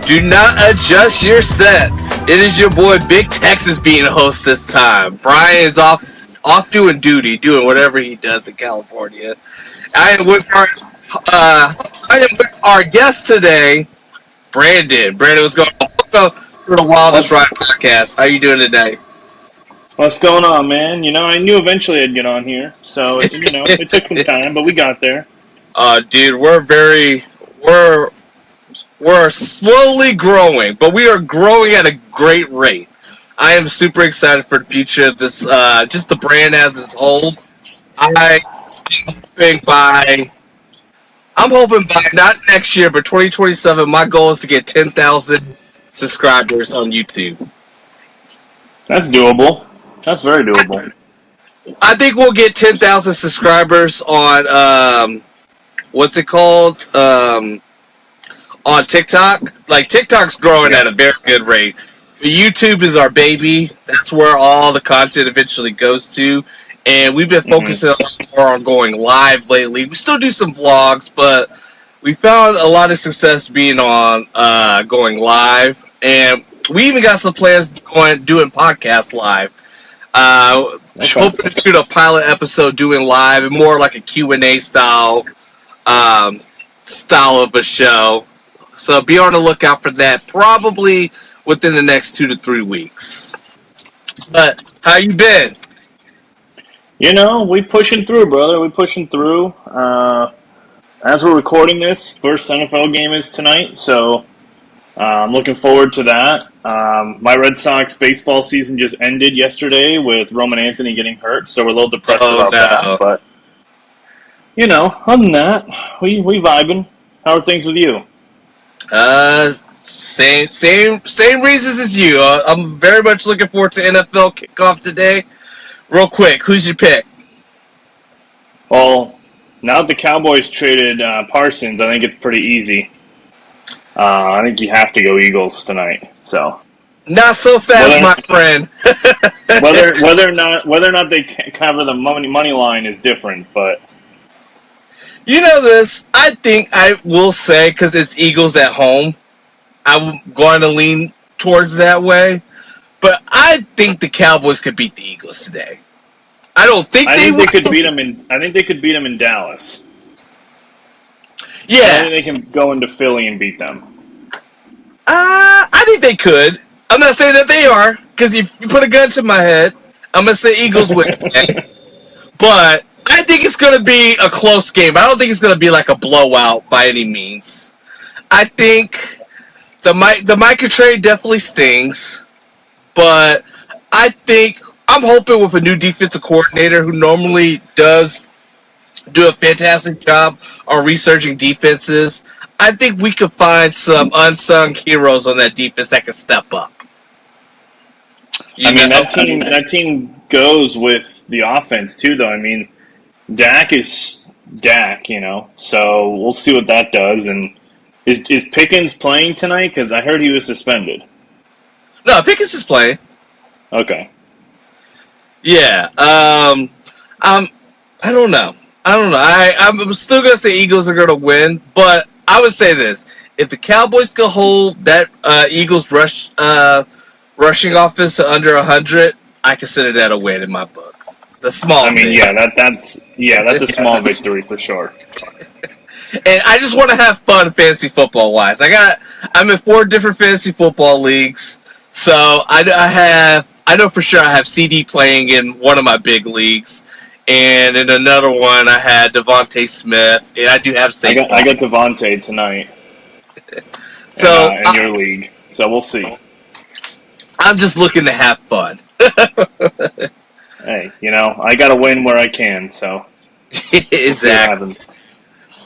Do not adjust your sets. It is your boy Big Texas being host this time. Brian's off doing duty, doing whatever he does in California. I am with our guest today, Brandon. Brandon, what's going on? Welcome to the Wildest Ride podcast. How you doing today? What's going on, man? I knew eventually I'd get on here, so it took some time, but we got there. Dude, we're slowly growing, but we are growing at a great rate. I am super excited for the future of this, just the brand as a whole. I'm hoping by not next year, but 2027. My goal is to get 10,000 subscribers on YouTube. That's doable. That's very doable. I think we'll get 10,000 subscribers on what's it called? On TikTok. Like TikTok's growing at a very good rate. But YouTube is our baby. That's where all the content eventually goes to. And we've been focusing a lot more on going live lately. We still do some vlogs, but we found a lot of success being on going live. And we even got some plans doing podcasts live. Hoping to shoot a pilot episode doing live and more like a Q&A style of a show. So be on the lookout for that probably within the next 2 to 3 weeks. But how you been? We pushing through, brother. We pushing through. As we're recording this, first NFL game is tonight, so I'm looking forward to that. My Red Sox baseball season just ended yesterday with Roman Anthony getting hurt, so we're a little depressed about that. But other than that, we vibing. How are things with you? Same reasons as you. I'm very much looking forward to NFL kickoff today. Real quick, who's your pick? Well, now that the Cowboys traded Parsons, I think it's pretty easy. I think you have to go Eagles tonight. So not so fast, my friend. whether or not they cover the money line is different, but you know this. I think I will say because it's Eagles at home, I'm going to lean towards that way. But I think the Cowboys could beat the Eagles today. I don't think I think they could beat them in Dallas. Yeah, I think they can go into Philly and beat them. I think they could. I'm not saying that they are because you put a gun to my head. I'm gonna say Eagles win today, but I think it's gonna be a close game. I don't think it's gonna be like a blowout by any means. I think the Micah trade definitely stings. But I think I'm hoping with a new defensive coordinator who normally does do a fantastic job on researching defenses. I think we could find some unsung heroes on that defense that can step up. That team goes with the offense too, though. I mean, Dak is Dak, So we'll see what that does. And is Pickens playing tonight? Because I heard he was suspended. No, Pickens is playing. Okay. Yeah. I don't know. I'm still gonna say Eagles are gonna win, but I would say this: if the Cowboys can hold that Eagles rushing offense to under 100, I consider that a win in my books. The small. That's a small victory for sure. And I just want to have fun fantasy football wise. I'm in 4 different fantasy football leagues. So I know for sure I have CD playing in one of my big leagues, and in another one I had Devontae Smith, and I do have Saquon. I got Devontae tonight. So in your league, so we'll see. I'm just looking to have fun. Hey, I got to win where I can, so exactly.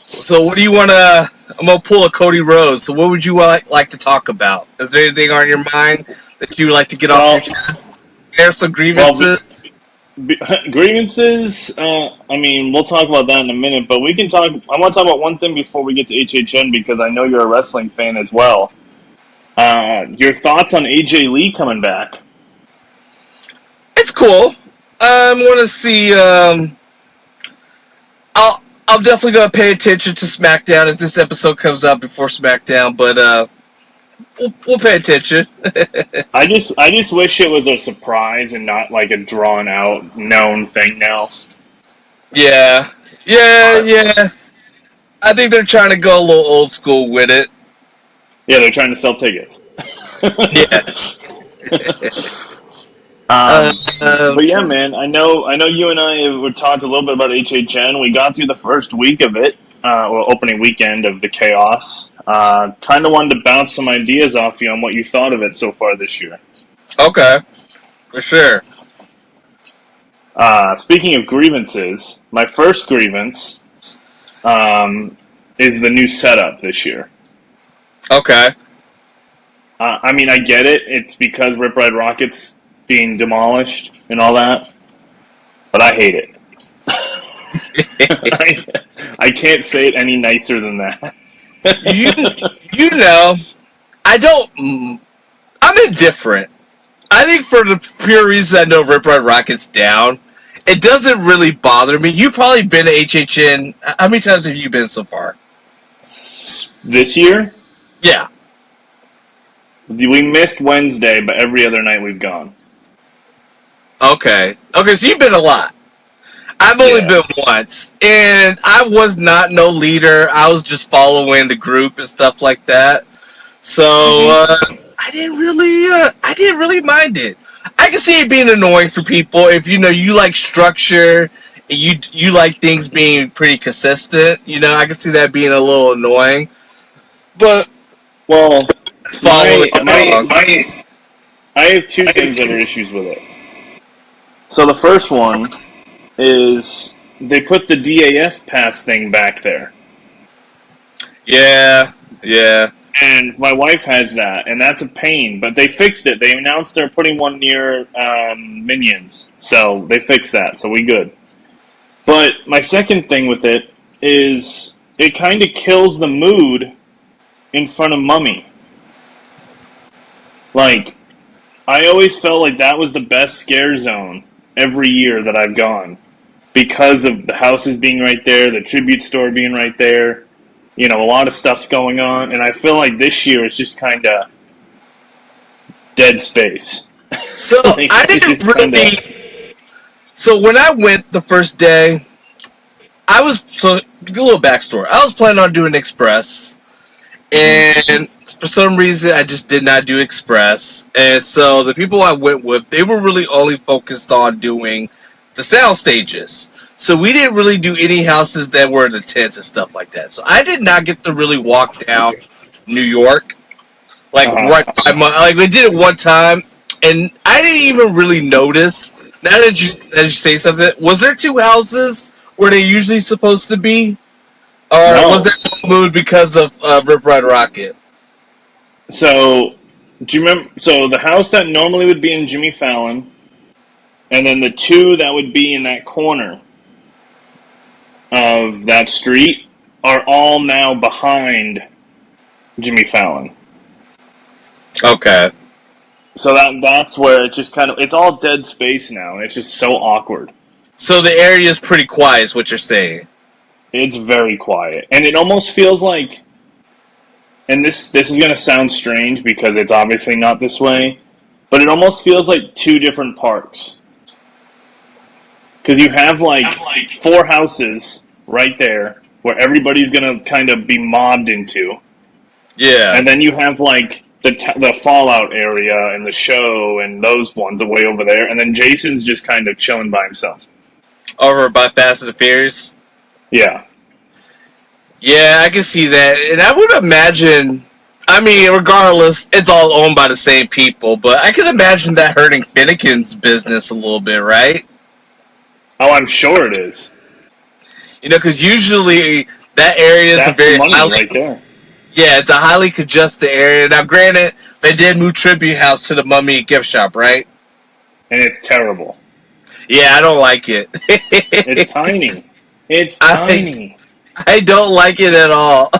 So what do you want to? I'm gonna pull a Cody Rose. So what would you like to talk about? Is there anything on your mind that you would like to get off your chest? There some grievances. Grievances. We'll talk about that in a minute, but we can talk. I want to talk about one thing before we get to HHN because I know you're a wrestling fan as well. Your thoughts on AJ Lee coming back? It's cool. I'm gonna see. I'm definitely gonna pay attention to SmackDown if this episode comes out before SmackDown. But we'll pay attention. I just wish it was a surprise and not like a drawn out known thing now. Yeah, yeah, But yeah. I think they're trying to go a little old school with it. yeah, they're trying to sell tickets. Yeah. But yeah, True. man, I know you and I were talked a little bit about HHN. We got through the first week of it, well, opening weekend of the chaos. Kind of wanted to bounce some ideas off you on what you thought of it so far this year. Okay, for sure. Speaking of grievances, my first grievance is the new setup this year. Okay. I mean, I get it. It's because Rip Ride Rocket's being demolished and all that, but I hate it. I can't say it any nicer than that. You you know, I don't. I'm indifferent. I think for the pure reason I know Rip Ride Rocket's down, it doesn't really bother me. You've probably been to HHN. How many times have you been so far? This year, Yeah. we missed Wednesday, but every other night we've gone. Okay. Okay, so you've been a lot. I've only Yeah. been once, and I was not no leader. I was just following the group and stuff like that. So hmm I didn't really mind it. I can see it being annoying for people if you like structure, and you like things being pretty consistent. I can see that being a little annoying, but Well, it's following my my along. my I have two things that are issues with it. So the first one is they put the DAS pass thing back there. Yeah, yeah. And my wife has that, and that's a pain. But they fixed it. They announced they're putting one near Minions, so they fixed that. So we good. But my second thing with it is it kind of kills the mood in front of Mummy. Like I always felt like that was the best scare zone every year that I've gone because of the houses being right there, the tribute store being right there. A lot of stuff's going on, and I feel like this year it's just kind of dead space. So Like I it's didn't just kind of. really. So when I went the first day, a little backstory. I was planning on doing Express, Mhm. and for some reason I just did not do Express. And so the people I went with, they were really only focused on doing the sound stages. So we didn't really do any houses that were in the tents and stuff like that. So I did not get to really walk down New York, like Uh right by like we did it one time, and I didn't even really notice. Now that you say something, was there two houses where they usually supposed to be, or was No. that moved because of Rip Ride Rocket? So do you remember? So the house that normally would be in Jimmy Fallon, and then the two that would be in that corner of that street are all now behind Jimmy Fallon. Okay, So that's where it's just kind of it's all dead space now, and it's just so awkward. so the area is pretty quiet, is what you're saying. It's very quiet, and it almost feels like, and this is gonna sound strange because it's obviously not this way, but it almost feels like two different parks because you have like four houses right there where everybody's gonna kind of be mobbed into, Yeah, and then you have like the Fallout area and the show and those ones way over there, and then Jason's just kind of chilling by himself. over by Fast and the Furious. Yeah. Yeah, I can see that, and I would imagine. I mean, regardless, it's all owned by the same people, but I can imagine that hurting Finnegan's business a little bit, right? Oh, I'm sure it is. Because usually that area is a That's the very money highly, right there, yeah, it's a highly congested area. Now, granted, they did move Tribute House to the Mummy gift shop, right? and it's terrible. Yeah, I don't like it. It's tiny. It's I tiny. I don't like it at all.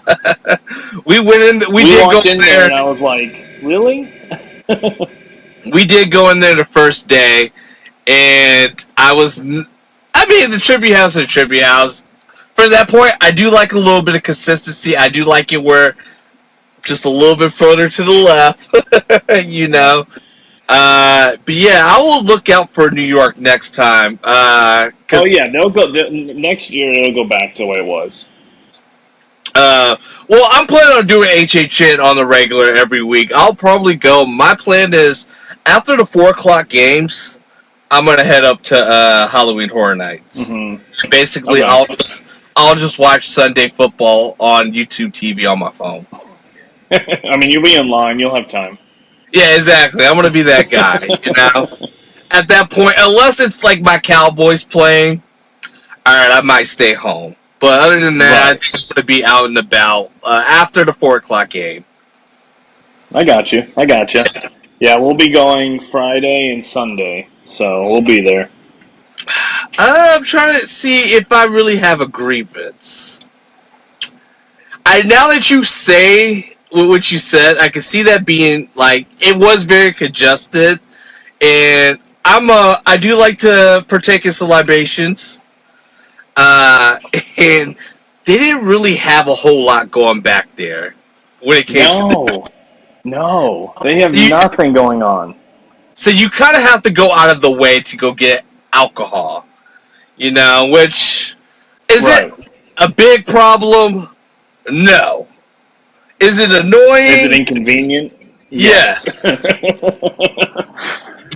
we went in. We We did go walked in there there. and I was like, really? We did go in there the first day, and I was. I mean, the Tribute House is a Tribute House. For that point, I do like a little bit of consistency. I do like it where just a little bit further to the left, you know. But yeah, I will look out for New York next time. Oh Cause yeah, they'll go next year. It'll go back to the way it was. well, I'm planning on doing HHN on the regular every week. I'll probably go. My plan is after the 4 o'clock games, I'm gonna head up to Halloween Horror Nights. Basically, Okay. I'll just watch Sunday football on YouTube TV on my phone. I mean, you'll be in line. You'll have time. Yeah, exactly. I'm gonna be that guy. You know, at that point, unless it's like my Cowboys playing, all right, I might stay home. But other than that, I Right. think I'm gonna be out and about after the 4 o'clock game. I got you. I got you. Yeah, we'll be going Friday and Sunday, so we'll be there. I'm trying to see if I really have a grievance. I now that you say what you said, I can see that being like it was very congested, and I do like to partake in some libations, and they didn't really have a whole lot going back there when it came to the. No, no, they have You, nothing going on. so you kind of have to go out of the way to go get alcohol, you know, which is it Right. a big problem? No. Is it Is it annoying? inconvenient? Yes. Yes.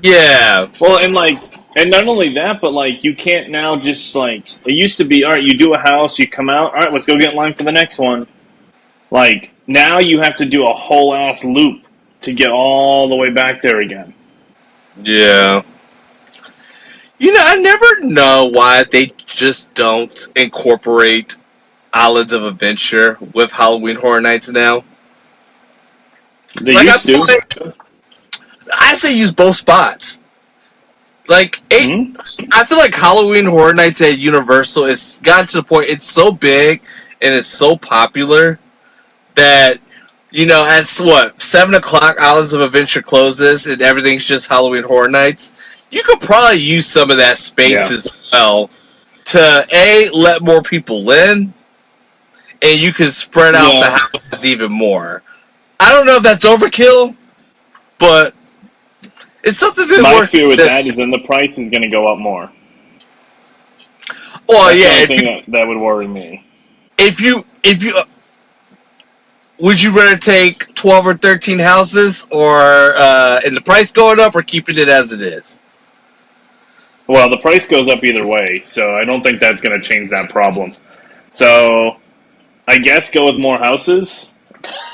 Yeah. Well, and not only that, but like, you can't now just like it used to be. All right, you do a house, you come out. All right, let's go get in line for the next one. Like now, you have to do a whole ass loop to get all the way back there again. Yeah. You know, I never know why they just don't incorporate Islands of Adventure with Halloween Horror Nights now. They Like, used to. I say use both spots. Like, Hmm. I feel like Halloween Horror Nights at Universal is gotten to the point it's so big and it's so popular that you know at what 7 o'clock Islands of Adventure closes and everything's just Halloween Horror Nights. You could probably use some of that space Yeah. as well to let more people in, and you could spread out the Yeah. houses even more. I don't know if that's overkill, but it's something that My worth fear with considering. that is then the price is going to go up more. Well, That's the yeah, only thing that would worry me. if you would you rather take 12 or 13 houses, or and the price going up, or keeping it as it is? Well, the price goes up either way, so I don't think that's going to change that problem. So I guess go with more houses.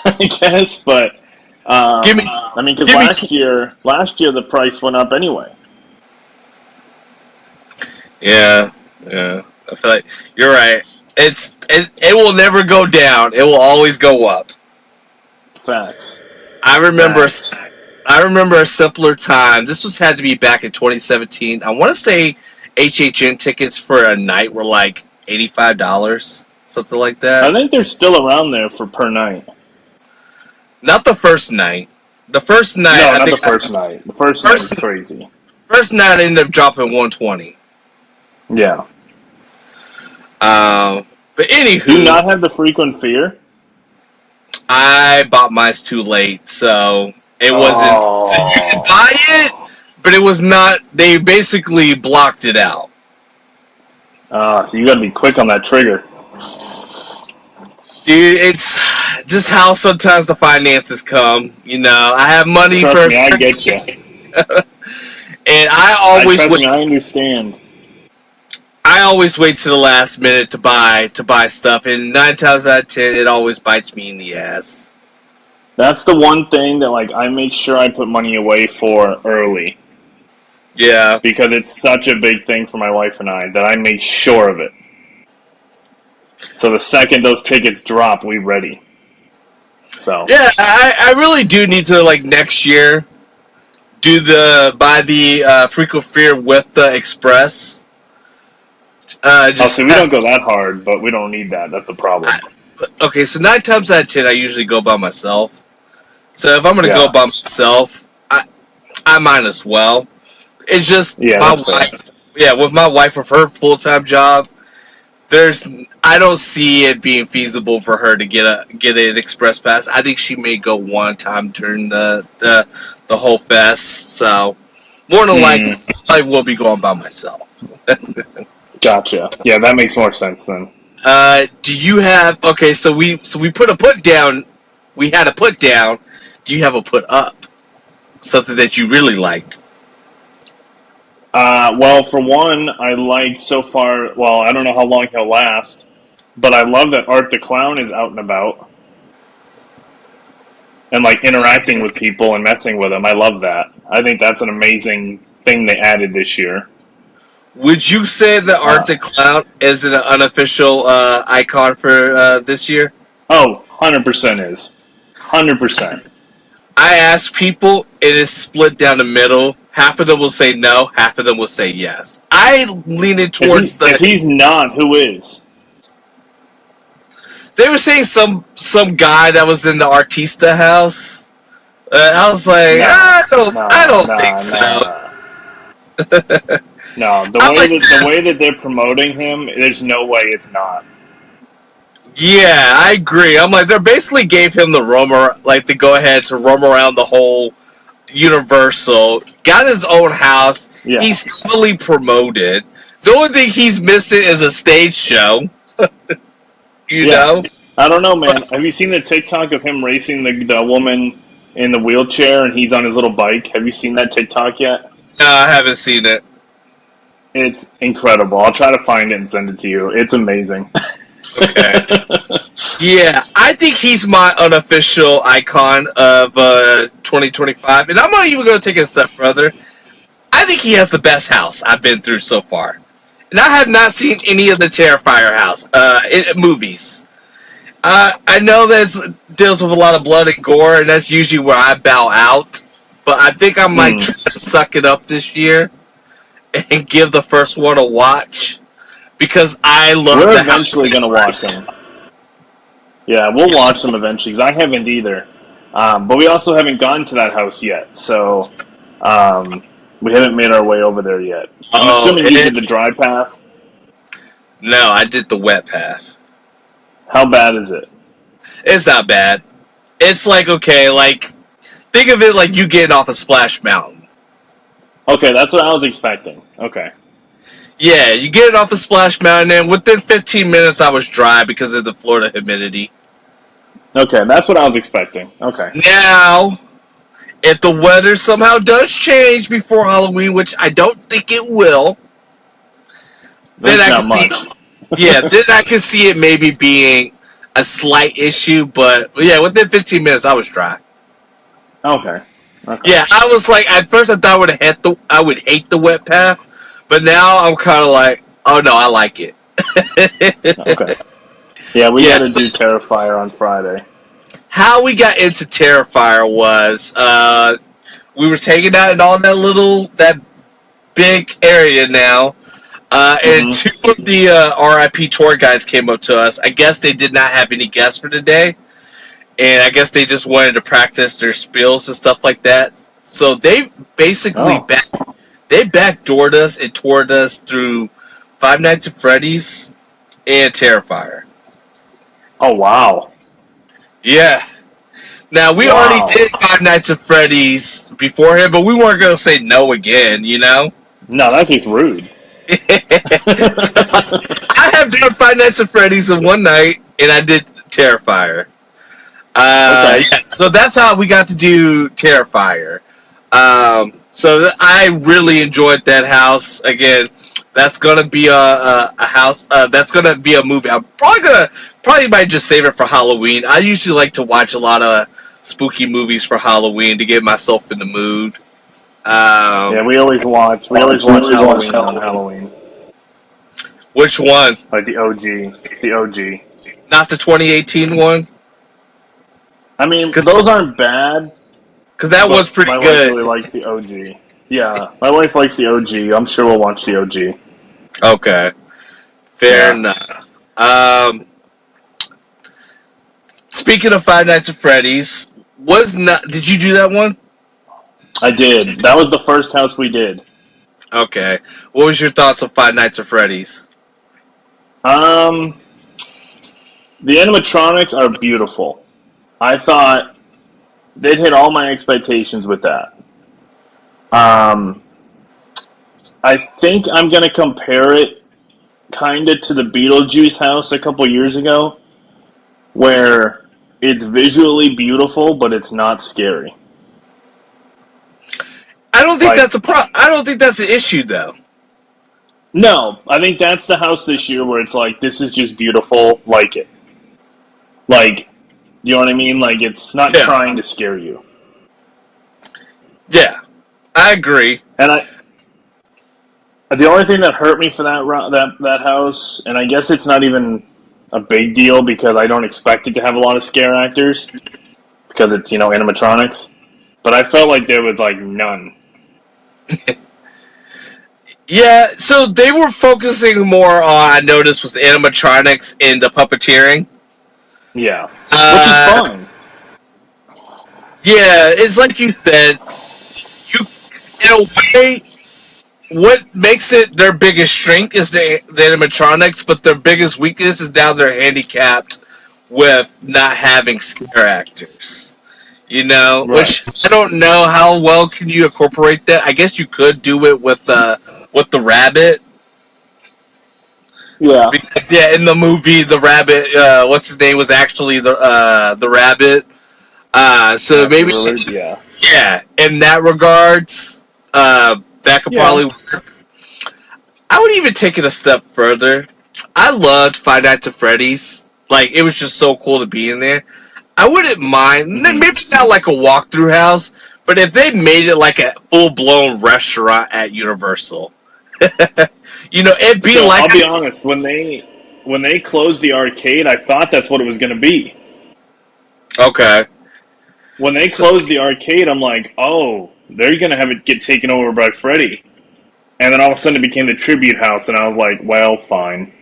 I guess, but Give me, I mean, because give me. last year the price went up anyway. Yeah, yeah. I feel like you're right. It will never go down. It will always go up. Facts. I remember Facts. I remember a simpler time. This was had to be back in 2017. I want to say HHN tickets for a night were like $85, something like I that. think they're still around there for per night. Not the first night. The first night, No, I not the think, first night. The first night is first crazy. first night I ended up dropping 120. Yeah. But Do you anywho, not have the frequent fear? I bought mine too late, so it wasn't. So you could Oh. buy it, but it was not. They basically blocked it out. So you got to be quick on that trigger. Dude, it's just how sometimes the finances come. You know, I have money Trust for me, I get you. and I I always trust wait. me, I understand. I always wait to the last minute to buy stuff, and 9 times out of 10, it always bites me in the ass. That's the one thing that like I make sure I put money away for early Yeah, because it's such a big thing for my wife and I that I make sure of it. So the second those tickets drop, we ready. So yeah. I really do need to like next year buy the Frequent Fear with the Express. Just see, we don't go that hard, but we don't need that. That's the problem. okay. So 9 times out of 10, I usually go by myself. So if I'm gonna go Yeah, by myself, I might as well. It's just yeah, my that's fair. wife. Yeah, with my wife with her full time job, I don't see it being feasible for her to get an express pass. I think she may go one time during the whole fest. So more than likely, I will be going by myself. Gotcha. Yeah, that makes more sense then. Do you have okay? So we put a put down. We had a put down. Do you have a put up? Something that you really liked? Well, for one, I like so far. Well, I don't know how long he'll last, but I love that Art the Clown is out and about and like interacting with people and messing with them. I love that. I think that's an amazing thing they added this year. Would you say that Art Uh, the Clown is an unofficial icon for this year? oh, 100% is. 100%. I ask people, it is split down the middle. Half of them will say no, half of them will say yes. I lean it towards If the. he's not, who is? They were saying some guy that was in the Artista house. I was like, No, I no, don't think no, so. no, no. The I'm way like that this. they're promoting him, there's no way it's not. Yeah, I agree. I'm like, they basically gave him the like the go ahead to roam around the whole Universal. Got his own house. Yeah, He's heavily promoted. The only thing he's missing is a stage show. You yeah. know, I don't know, man. but Have you seen the TikTok of him racing the woman in the wheelchair and he's on his little bike? Have you seen that TikTok yet? no, I haven't seen it. It's incredible. I'll try to find it and send it to you. It's amazing. Okay. Yeah, I think he's my unofficial icon of 2025, and I'm not even going to take it a step further. I think he has the best house I've been through so far, and I have not seen any of the Terrifier house movies. I know that deals with a lot of blood and gore, and that's usually where I bow out. But I think I might Mm. try to suck it up this year and give the first one a watch because I love We're the house eventually so going to watch much. them. Yeah, we'll watch them eventually because I haven't either. But we also haven't gone to that house yet, so um, we haven't made our way over there yet. I'm Oh, assuming you did the dry path. no, I did the wet path. How bad is it? It's not bad. It's like okay, like think of it like you getting off a Splash Mountain. Okay, that's what I was expecting. Okay. Yeah, you get it off a Splash Mountain, and within 15 minutes I was dry because of the Florida humidity. Okay, that's what I was expecting. Okay. Now, if the weather somehow does change before Halloween, which I don't think it will, then That's I can not see. much. Yeah, then I can see it maybe being a slight issue, but yeah, within 15 minutes I was dry. Okay. Okay. Yeah, I was like, at first I thought I would hate the wet path, but now I'm kind of like, oh no, I like it. Okay. Yeah, we got Yeah. to So do Terrifier on Friday. how we got into Terrifier was we were hanging out in all that big area now. And Mm-hmm. two of the RIP tour guys came up to us. I guess they did not have any guests for today, and I guess they just wanted to practice their spills and stuff like that. So they basically Oh. they backdoored us and toured us through Five Nights at Freddy's and Terrifier. Oh, wow. Yeah. Now we already Wow. did Five Nights at Freddy's beforehand, but we weren't gonna say no again, you know. No, that's just rude. So, I have done Five Nights at Freddy's in one night, and I did Terrifier. Okay. Yeah, so that's how we got to do Terrifier. I really enjoyed that house. Again, that's gonna be a house. That's gonna be a movie. I'm probably might just save it for Halloween. I usually like to watch a lot of spooky movies for Halloween to get myself in the mood. Yeah, Um, we always watch Halloween on Halloween. which one? Like the OG. The OG. Not the 2018 one, I mean, because those aren't bad, that was but pretty my wife good. really likes the OG. Yeah, my wife likes the OG. I'm sure we'll watch the OG. Okay, fair Yeah, enough. Speaking of Five Nights at Freddy's, did you do that one? I did. That was the first house we did. Okay. What was your thoughts on Five Nights at Freddy's? Um, the animatronics are beautiful. I thought they'd hit all my expectations with that. Um, I think I'm gonna compare it kinda to the Beetlejuice house a couple years ago, where it's visually beautiful, but it's not scary. I don't think Like, that's a I don't think that's an issue though. no, I think that's the house this year where it's like, this is just beautiful, like it. Like, you know what I mean? Like, it's not Yeah, trying to scare you. yeah, I agree. And the only thing that hurt me for that house, and I guess it's not even a big deal because I don't expect it to have a lot of scare actors because it's animatronics. But I felt like there was like none. Yeah, so they were focusing more on, I noticed, was the animatronics and the puppeteering. Yeah, which is Uh, fine. yeah, it's like you said, you in a way, what makes it their biggest strength is the animatronics, but their biggest weakness is now they're handicapped with not having scare actors. Right. Which I don't know how well can you incorporate that. I guess you could do it with the rabbit. Yeah. Because yeah, in the movie, the rabbit, what's his name, was actually the rabbit. So Matthew maybe Lillard. Yeah. yeah, in that regards, that could Yeah. probably work. I would even take it a step further. I loved Five Nights at Freddy's. Like it was just so cool to be in there. I wouldn't mind, hmm maybe not like a walkthrough house, but if they made it like a full blown restaurant at Universal, it'd be So like I'll be honest. When they closed the arcade, I thought that's what it was going to be. okay. When they So closed the arcade, I'm like, oh, they're going to have it get taken over by Freddy. And then all of a sudden it became the tribute house, and I was like, well, fine.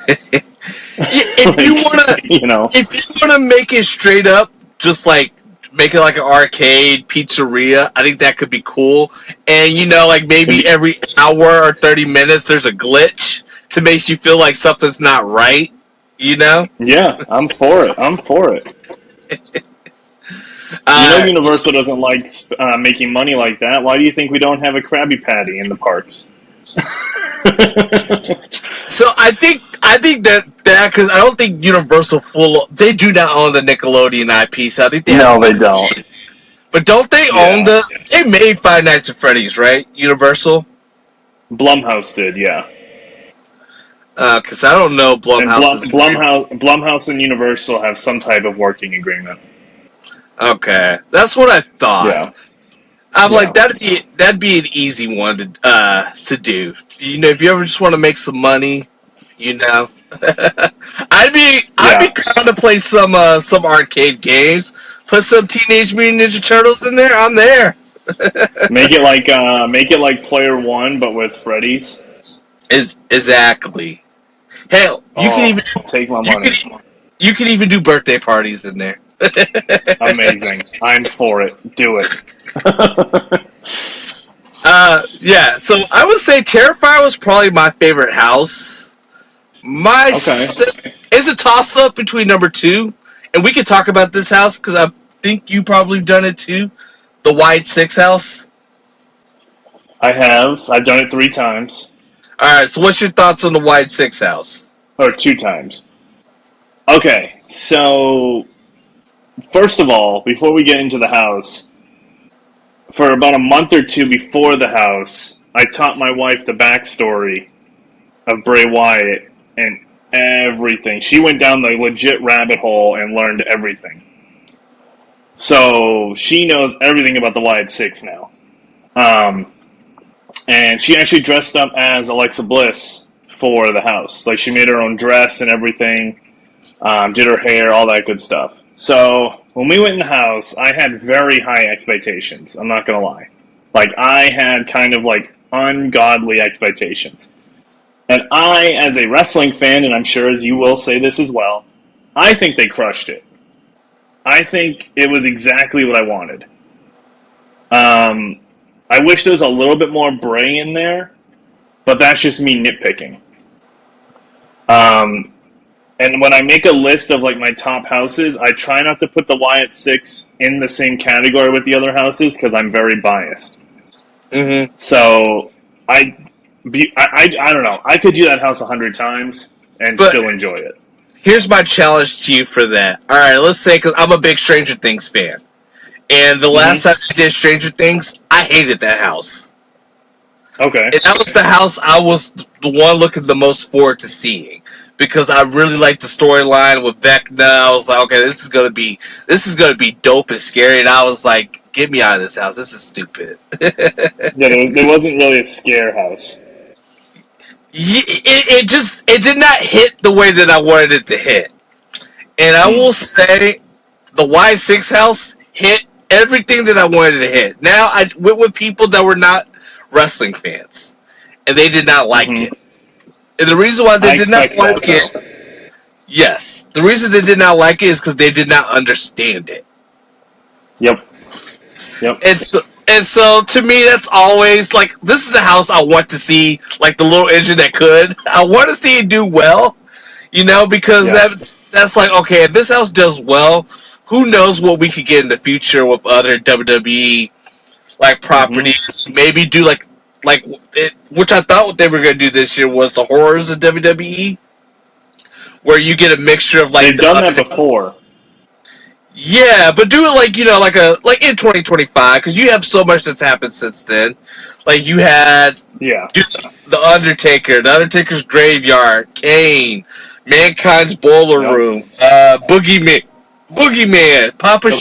if you Like, wanna you know, if you wanna make it straight up, just like make it like an arcade pizzeria, I think that could be cool. And like it'd maybe be, every hour or 30 minutes there's a glitch to make you feel like something's not right. You know. yeah, I'm for it. I'm for it. Uh, Universal doesn't like making money like that. Why do you think we don't have a Krabby Patty in the parks? so I think that because I don't think Universal they do not own the Nickelodeon IP, so I think they have to No, they don't. negotiate. But don't they own Yeah. they made Five Nights at Freddy's, right? Universal. Blumhouse did, yeah. Because I don't know And Blumhouse's agreement. Blumhouse and Universal have some type of working agreement. Okay, that's what I thought. Yeah. I'm like Yeah. that'd be an easy one to do. If you ever just want to make some money, you know, I'd be Yeah. trying to play some arcade games. Put some Teenage Mutant Ninja Turtles in there. I'm there. Make it like Player One, but with Freddy's. Is exactly. Hell, Oh, take my you could money. you could even do birthday parties in there. Amazing. I'm for it. Do it. Yeah. So I would say Terrifier was probably my favorite house. Okay. It's a toss up between number two, and we could talk about this house because I think you probably done it too. The Wide Six house. I have. I've done it 3 times. All right. So what's your thoughts on the Wide Six house? Or 2 times. Okay. So, first of all, before we get into the house, for about a month or two before the house, I taught my wife the backstory of Bray Wyatt and everything. She went down the legit rabbit hole and learned everything. So she knows everything about the Wyatt Six now. Um, and she actually dressed up as Alexa Bliss for the house. Like she made her own dress and everything, did her hair, all that good stuff. So when we went in the house, I had very high expectations. I'm not gonna lie. Like I had kind of like ungodly expectations. And I, as a wrestling fan, and I'm sure as you will say this as well, I think they crushed it. I think it was exactly what I wanted. Um, I wish there was a little bit more Bray in there, but that's just me nitpicking. Um, and when I make a list of like my top houses, I try not to put the Wyatt Six in the same category with the other houses because I'm very biased. Mm-hmm. So I don't know. I could do that house 100 times and But still enjoy it. here's my challenge to you for that. All right, let's say because I'm a big Stranger Things fan, and the last Mm-hmm. time I did Stranger Things, I hated that house. Okay. And that was the house I was the one looking the most forward to seeing because I really liked the storyline with Vecna. I was like, okay, this is gonna be dope and scary. And I was like, get me out of this house. This is stupid. Yeah, there wasn't really a scare house. It did not hit the way that I wanted it to hit. And I Mm. will say, the Y6 house hit everything that I wanted to hit. Now I went with people that were not wrestling fans, and they did not like Mm-hmm. it. And the reason why they I did not expect that like though. it, yes, the reason they did not like it is because they did not understand it. Yep. Yep. And so to me, that's always like this is the house I want to see, like the little engine that could. I want to see it do well, because Yeah. that's like okay, if this house does well, who knows what we could get in the future with other WWE like Mm-hmm. properties? Maybe do like which I thought what they were going to do this year was the horrors of WWE, where you get a mixture of like They've the done that other. before. Yeah, but do it like like in 2025 because you have so much that's happened since then. Like you had Yeah. dude, the Undertaker, the Undertaker's graveyard, Kane, Mankind's boiler Yep. room, Boogeyman, Papa The,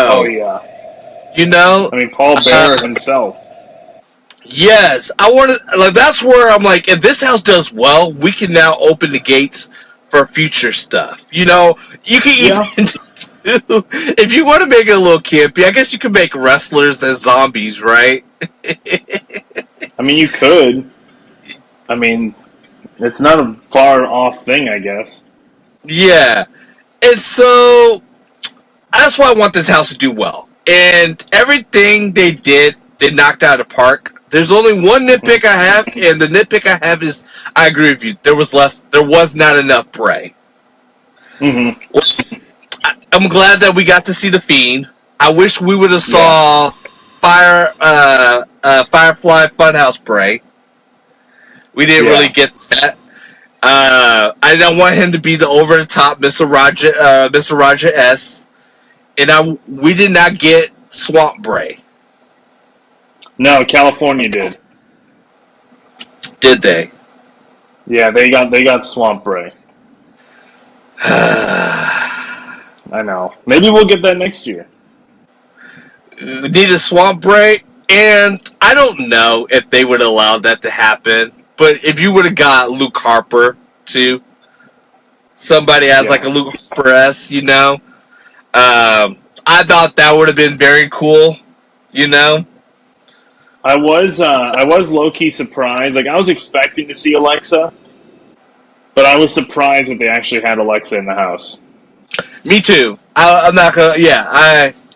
oh Shango. yeah. You know, I mean, Paul Bearer uh, himself. yes, I want to like. That's where I'm like, if this house does well, we can now open the gates for future stuff. You can Yeah. even if you want to make it a little campy, I guess you could make wrestlers as zombies, right? I mean, you could. I mean, it's not a far off thing, I guess. Yeah, and so that's why I want this house to do well. And everything they knocked out of the park. There's only one nitpick I have, and the nitpick I have is I agree with you. There was not enough Bray. Mm-hmm. I'm glad that we got to see the Fiend. I wish we would have Yeah. saw Firefly Funhouse Bray. We didn't really Yeah. get that. I don't want him to be the over the top Mr. Roger S. And we did not get Swamp Bray, No, California did. did they? Yeah, they got Swamp Ray. I know. Maybe we'll get that next year. We needed Swamp Bray, and I don't know if they would allow that to happen. But if you would have got Luke Harper too, somebody has like Yeah. a Luke Harper S, I thought that would have been very cool, you know. I was low key surprised. Like I was expecting to see Alexa, but I was surprised that they actually had Alexa in the house. Me too. I'm not gonna. Yeah,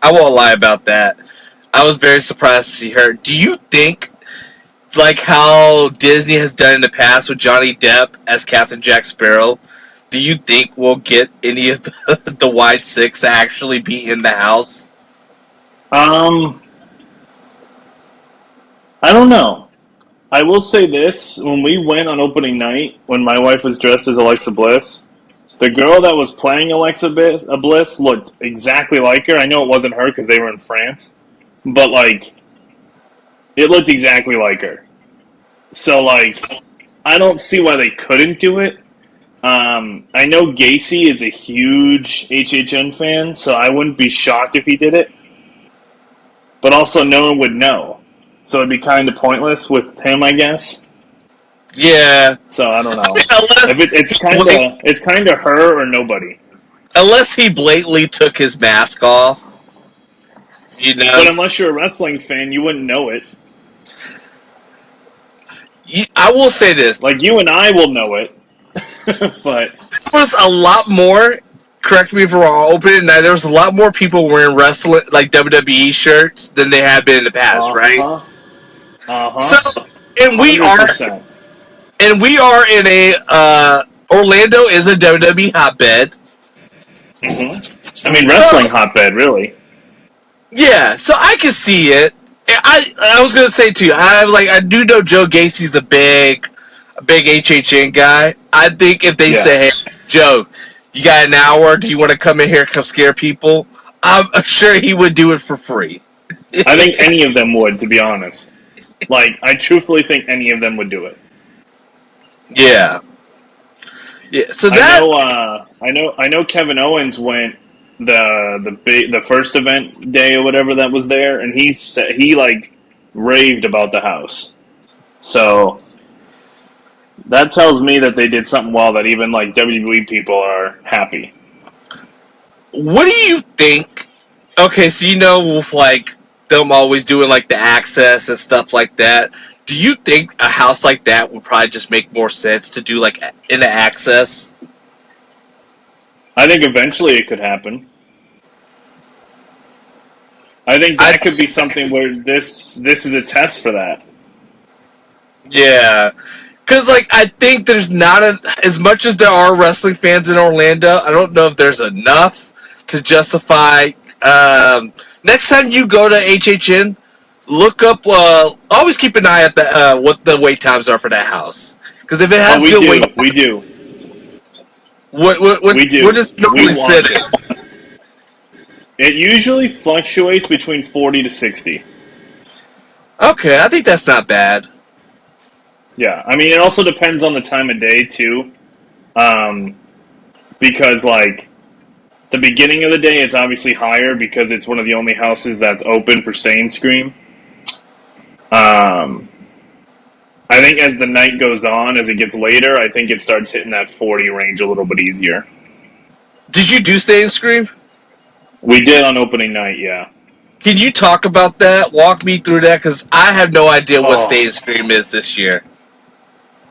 I won't lie about that. I was very surprised to see her. Do you think, like how Disney has done in the past with Johnny Depp as Captain Jack Sparrow, do you think we'll get any of the Wide Six to actually be in the house? Um, I don't know. I will say this: when we went on opening night, when my wife was dressed as Alexa Bliss, the girl that was playing Bliss looked exactly like her. I know it wasn't her because they were in France, but like it looked exactly like her. So like, I don't see why they couldn't do it. I know Gacy is a huge HHN fan, so I wouldn't be shocked if he did it. But also, no one would know, so it'd be kind of pointless with him, I guess. Yeah, So I don't I mean, know. If it's kind of her or nobody. unless he blatantly took his mask off, you know. But unless you're a wrestling fan, you wouldn't know it. I will say this: Like you and I will know it, but there was a lot more. Correct me if I'm wrong. Opening night, there was a lot more people wearing wrestling like WWE shirts than they had been in the past, uh right? huh, uh So, huh, and we hundred are percent. and we are in a Orlando is a WWE hotbed. I mean, So wrestling hotbed, really. yeah, so I can see it. I was gonna say too. I do know Joe Gacy's a big HHN guy. I think if they Yeah. say, "Hey, Joe, you got an hour? Do you want to come in here, come scare people?" I'm sure he would do it for free. I think any of them would, to be honest. Like, I truthfully think any of them would do it. Yeah, yeah. So that I know. Kevin Owens went the first event day or whatever that was there, and he like raved about the house. So that tells me that they did something well. That even like WWE people are happy. what do you think? Okay, so with like them always doing like the access and stuff like that. Do you think a house like that would probably just make more sense to do like in the access? I think eventually it could happen. I think I that could be something where this is a test for that. Yeah, because like I think there's not as much as there are wrestling fans in Orlando. I don't know if there's enough to justify. Next time you go to HHN, look up. Always keep an eye at the what the wait times are for that house. Because if it Oh, has we good wait, do, we do, what we what do. does it We normally sit watch it. at? It usually fluctuates between 40 to 60. Okay, I think that's not bad. Yeah, I mean, it also depends on the time of day too, um, because like the beginning of the day, it's obviously higher because it's one of the only houses that's open for Stay and Scream. Um, I think as the night goes on, as it gets later, I think it starts hitting that 40 range a little bit easier. Did you do Stay and Scream? We did on opening night, yeah. Can you talk about that? Walk me through that because I have no idea what Oh, Stay and Scream is this year.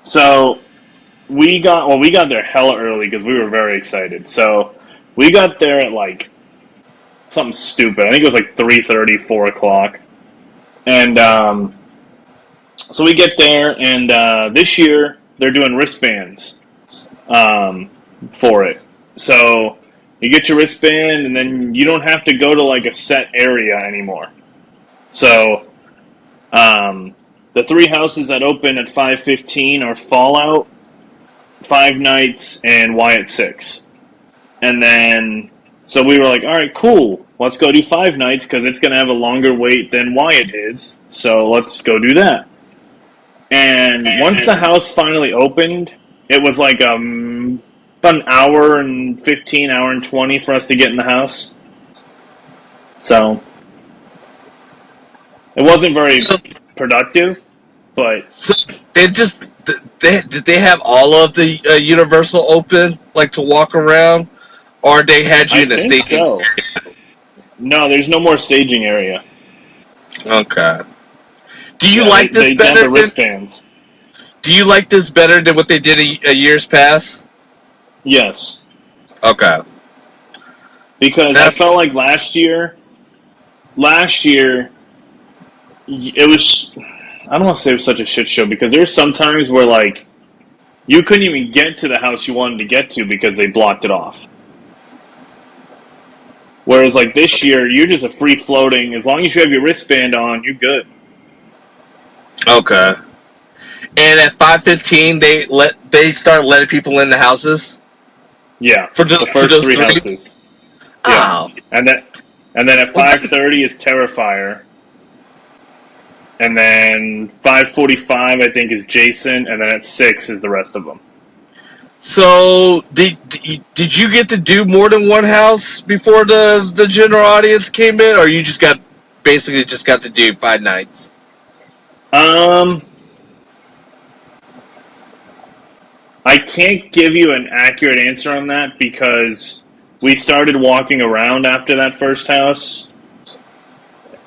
so we got there hella early because we were very excited. So we got there at like something stupid. I think it was like 3:30, 4 o'clock, and so we get there, and this year they're doing wristbands um, for it. So you get your wristband, and then you don't have to go to like a set area anymore. So um, the three houses that open at 5:15 are Fallout, Five Nights, and Wyatt Six. And then so we were like, all right, cool. Let's go do Five Nights because it's going to have a longer wait than Wyatt is. So let's go do that. And once the house finally opened, it was like about an hour and 15, hour and 20 for us to get in the house. So it wasn't very So, productive, but so they just did they have all of the Universal open like to walk around, or they had you I in a think staging? so. No, there's no more staging area. Okay. Do you Yeah, like this they have better the than? wristbands. Do you like this better than what they did a years past? Yes, Okay. because I That's felt like last year it was. I don't want to say it was such a shit show because there's some times where like you couldn't even get to the house you wanted to get to because they blocked it off. Whereas like this year, you're just a free floating. As long as you have your wristband on, you're good. okay. And at 5:15, they start letting people in the houses Yeah, for the for first those three three. houses. Yeah, Oh, and then at well, 5:30 is Terrifier, and then 5:45 I think is Jason, and then at 6 is the rest of them. so did you get to do more than one house before the general audience came in, or you just got basically just got to do 5 nights? Um, I can't give you an accurate answer on that because we started walking around after that first house.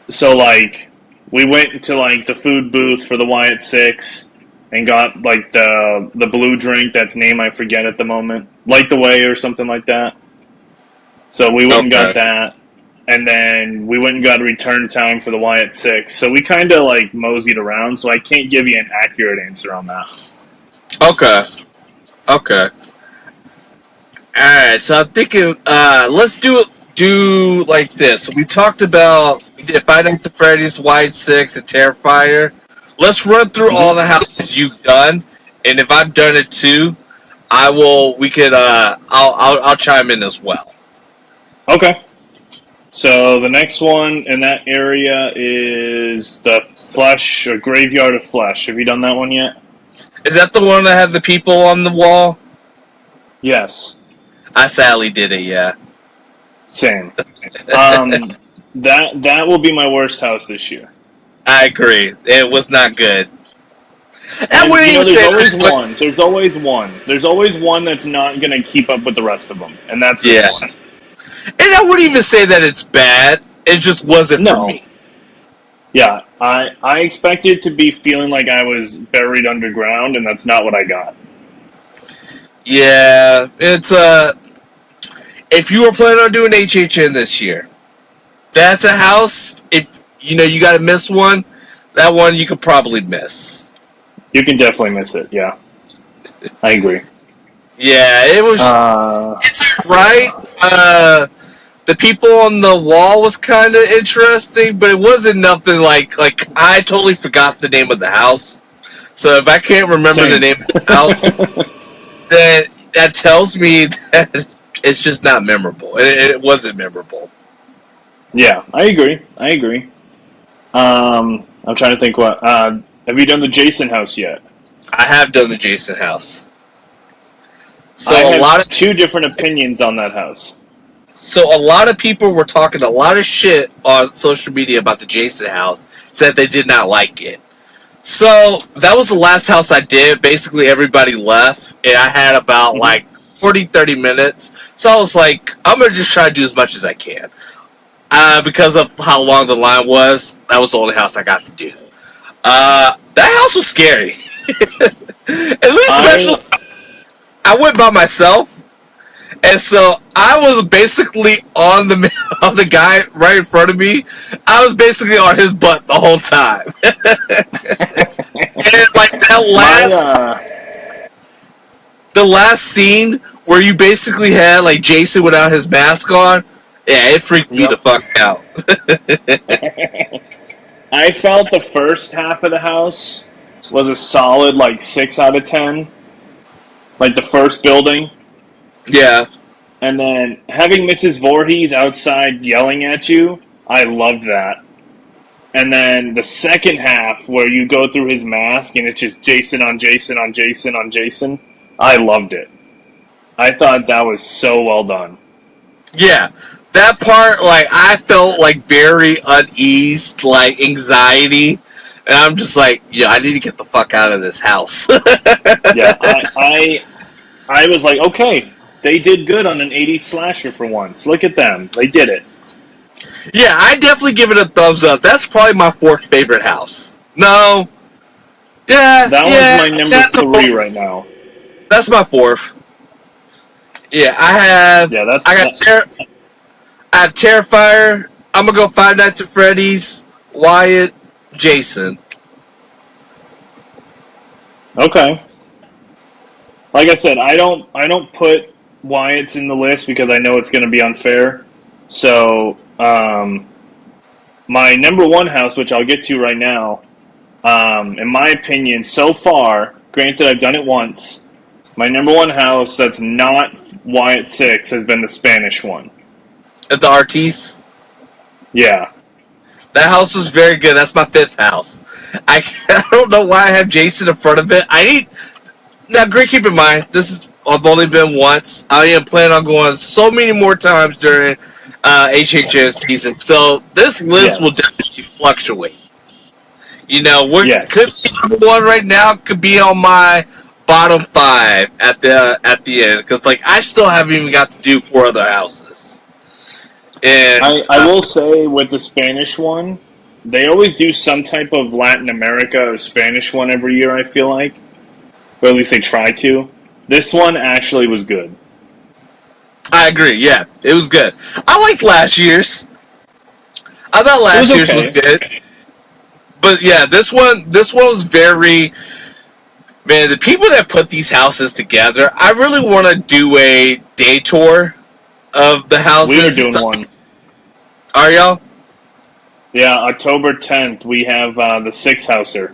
So like we went to like the food booth for the Wyatt Six and got like the blue drink that's name I forget at the moment. Light the Way or something like that. So we went and got Okay. that. And then we went and got return time for the Wyatt Six. So we kind of like moseyed around. So I can't give you an accurate answer on that. Okay. Okay. Alright, so I'm thinking, let's do like this. We talked about, we did Five Nights at Freddy's, Wide 6, and Terrifier. Let's run through all Hmm. the houses you've done, and if I've done it too, I'll chime in as well. Okay. So the next one in that area is the Flesh, or Graveyard of Flesh. Have you done that one yet? Is that the one that had the people on the wall? Yes. I sadly did it, yeah. Same. Um, that will be my worst house this year. I agree. It was not good. I And wouldn't you know, even there's say always that one. was, There's always one. There's always one that's not going to keep up with the rest of them, and that's this yeah. one. And I wouldn't even say that it's bad. It just wasn't for No. me. Yeah, I expected to be feeling like I was buried underground, and that's not what I got. Yeah, it's if you were planning on doing HHN this year, that's a house. If you got to miss one, that one you could probably miss. You can definitely miss it. Yeah, I agree. Yeah, it was. Uh, It's alright. The people on the wall was kind of interesting, but it wasn't nothing like I totally forgot the name of the house. So if I can't remember the Same. name of the house, then that tells me that it's just not memorable. It wasn't memorable. Yeah, I agree. I agree. I'm trying to think what. Have you done the Jason house yet? I have done the Jason house. I So a have lot of two different opinions on that house. people were talking a lot of shit on social media about the Jason house, said they did not like it. So that was the last house I did. Basically everybody left and I had about Hmm. like 40-30 minutes. So I was like, I'm gonna just try to do as much as I can. Because of how long the line was, that was the only house I got to do. That house was scary. At least I special. I went by myself, and so I was basically on the on the guy right in front of me. I was basically on his butt the whole time. And like my the last scene where you basically had like Jason without his mask on. Yeah, it freaked me the Yep. fuck out. I felt the first half of the house was a solid like 6 out of 10. Like the first building, Yeah, and then having Mrs. Voorhees outside yelling at you, I loved that. And then the second half, where you go through his mask and it's just Jason on Jason on Jason on Jason, I loved it. I thought that was so well done. yeah. That part, like, I felt like very uneased, like anxiety, and I'm just like, yeah, I need to get the fuck out of this house. Yeah, I was like, okay, they did good on an '80s slasher for once. Look at them, they did it. Yeah, I definitely give it a thumbs up. That's probably my fourth favorite house. No, yeah, That one's yeah, my number that's a three fourth. right now. That's my fourth. Yeah, Yeah, that I got that. I have Terrifier. I'm gonna go Five Nights at Freddy's, Wyatt, Jason. Okay. Like I said, I don't put Wyatt's in the list because I know it's going to be unfair. So my number one house, which I'll get to right now, in my opinion, so far, granted I've done it once, my number one house that's not Wyatt Six has been the Spanish one. At the Artis. Yeah. That house was very good. That's my fifth house. I don't know why I have Jason in front of it. I need now. Great, keep in mind this is I've only been once. I am planning on going so many more times during HHN season. So this list will Yes. definitely fluctuate. We're could Yes. be number one right now. Could be on my bottom five at the end because like I still haven't even got to do four other houses. And I will say with the Spanish one, they always do some type of Latin America or Spanish one every year, I feel like. Or at least they try to. This one actually was good. I agree. Yeah, it was good. I liked last year's. I thought It was last year's was okay. good, but yeah, this one was very, Man, the people that put these houses together, I really want to do a day tour of the We are houses. doing one. Are y'all? Yeah, October 10th we have the six houser,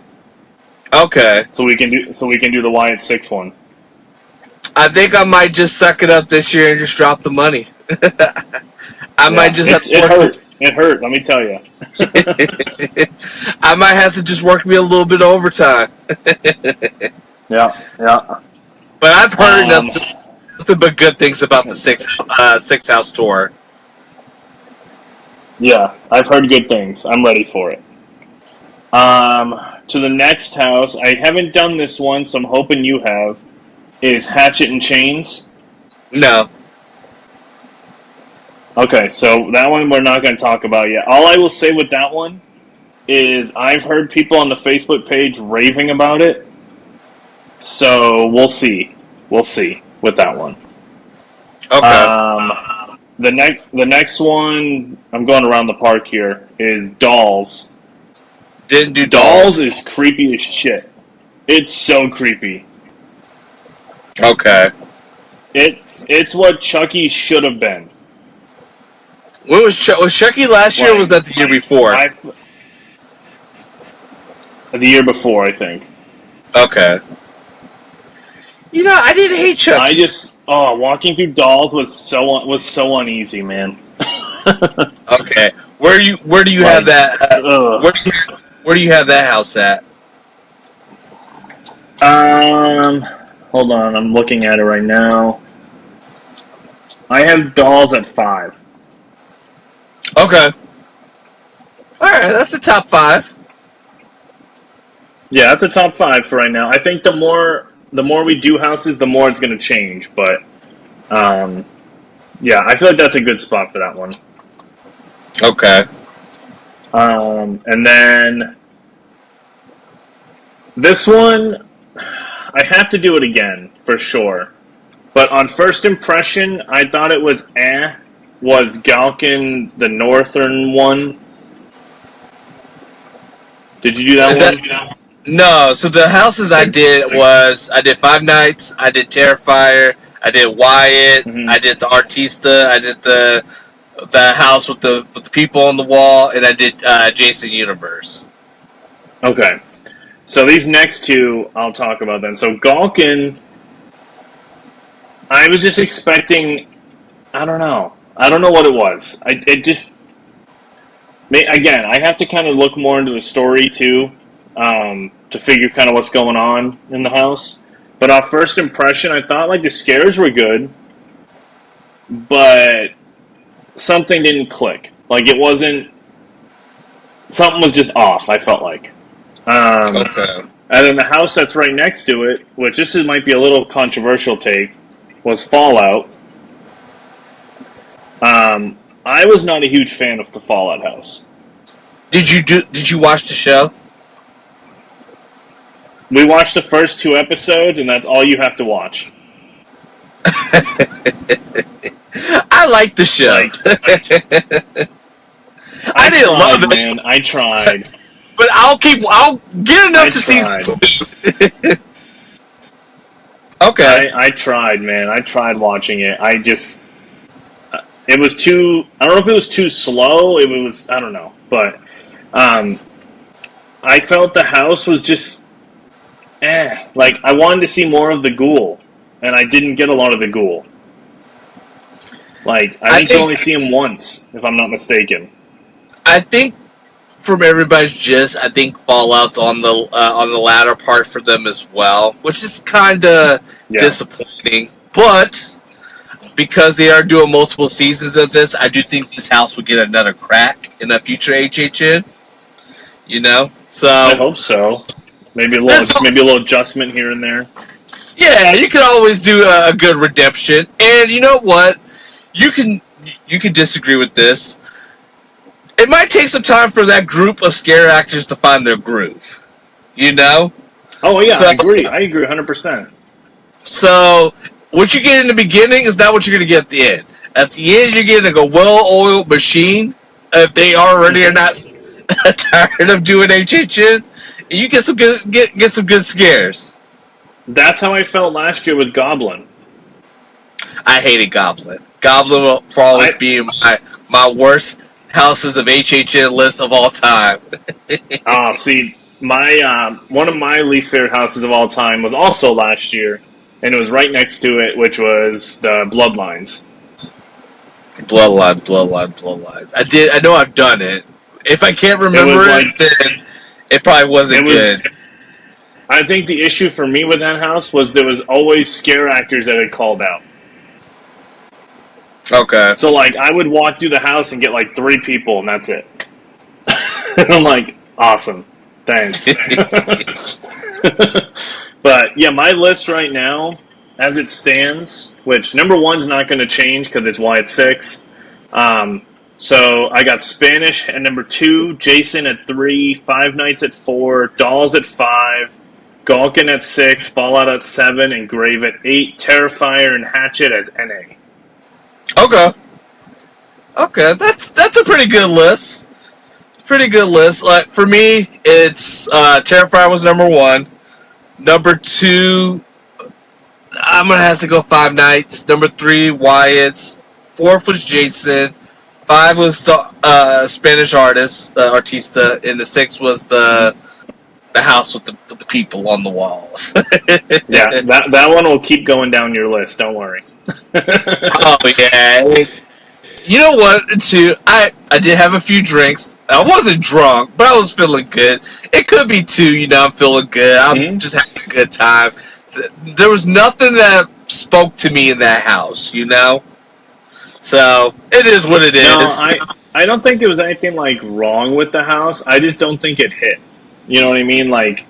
Okay. so we can do the Wyatt 6 one. I think I might just suck it up this year and just drop the money. I might Yeah, just have to it work. hurt. It hurt. Let me tell you. I might have to just work me a little bit of overtime. Yeah, yeah. But I've heard Um, nothing but good things about the six house tour. yeah, I've heard good things. I'm ready for it. To the next house, I haven't done this one, so I'm hoping you have. Is Hatchet and Chains? No. Okay, so that one we're not going to talk about yet. All I will say with that one is I've heard people on the Facebook page raving about it. So we'll see. We'll see with that one. Okay. The next one I'm going around the park here is Dolls. Didn't do Dolls dolls. is creepy as shit. It's so creepy. Okay. It's what Chucky should have been. When was Chucky last year? Or was that the year before? The year before, I think. Okay. You know, I didn't hate Chucky. Walking through Dolls was so uneasy, man. Okay. Where do you have that? Where do you have that house at? Hold on, I'm looking at it right now. I have Dolls at 5. Okay. All right, that's the top 5. Yeah, that's a top 5 for right now. I think the more we do houses, the more it's going to change. But yeah, I feel like that's a good spot for that one. Okay. And then this one, I have to do it again for sure. But on first impression, I thought it was Was Galkin the northern one? Did you do that one? No, so the houses I did I did Five Nights, I did Terrifier, I did Wyatt, I did the Artista, I did the house with the people on the wall, and I did Jason Universe. Okay. So these next two I'll talk about then. So Galkin, I was just expecting. I don't know. I don't know what it was. Again, I have to kind of look more into the story too, to figure kind of what's going on in the house. But on first impression, I thought like the scares were good, but something didn't click. Like it wasn't. Something was just off. I felt like. Okay. And then the house that's right next to it, which might be a little controversial take, was Fallout. I was not a huge fan of the Fallout house. Did you watch the show? We watched the first 2 episodes, and that's all you have to watch. I like the show. I didn't love it, man. I tried. But I'll get enough to season 2. Okay. I tried, man. I tried watching it. It was too. I don't know if it was too slow. It was. I don't know, but I felt the house was just. Like I wanted to see more of the ghoul, and I didn't get a lot of the ghoul. Like I think you only see him once, if I'm not mistaken. I think from everybody's gist, I think Fallout's on the latter part for them as well, which is kind of disappointing. But because they are doing multiple seasons of this, I do think this house would get another crack in a future HHN. You know, so I hope so. Maybe a little adjustment here and there. Yeah, you can always do a good redemption, and you know what? You can disagree with this. It might take some time for that group of scare actors to find their groove. You know? Oh yeah, I agree. I agree 100%. So what you get in the beginning is not what you're going to get at the end. At the end, you're getting a well-oiled machine. If they already are not tired of doing HHN, you get some good scares. That's how I felt last year with Goblin. I hated Goblin. Goblin will always I be my worst houses of HHN list of all time. see my one of my least favorite houses of all time was also last year, and it was right next to it, which was the Bloodlines. Bloodlines. I know I've done it. If I can't It remember was it, like then it probably it wasn't good. was. I think the issue for me with that house was there was always scare actors that had called out. Okay. So like I would walk through the house and get like three people, and that's it. And I'm like, awesome, thanks. But yeah, my list right now, as it stands, which number one's not going to change because it's why it's six. Um, so I got Spanish at number two, Jason at three, Five Nights at four, Dolls at five, Galkin at six, Fallout at seven, and Grave at eight, Terrifier and Hatchet as NA. Okay. Okay. That's a pretty good list. Pretty good list. Like for me, it's Terrifier was number one. Number two, I'm gonna have to go Five Nights. Number three, Wyatt's. Fourth was Jason. Five was the Spanish artist, artista, and the sixth was the house with the people on the walls. Yeah, that one will keep going down your list. Don't worry. Oh yeah. You know what? Too, I did have a few drinks. I wasn't drunk, but I was feeling good. It could be too. I'm feeling good. I'm Mhm. just having a good time. There was nothing that spoke to me in that house. So it is what it No, is. I don't think there was anything like wrong with the house. I just don't think it hit. You know what I mean? Like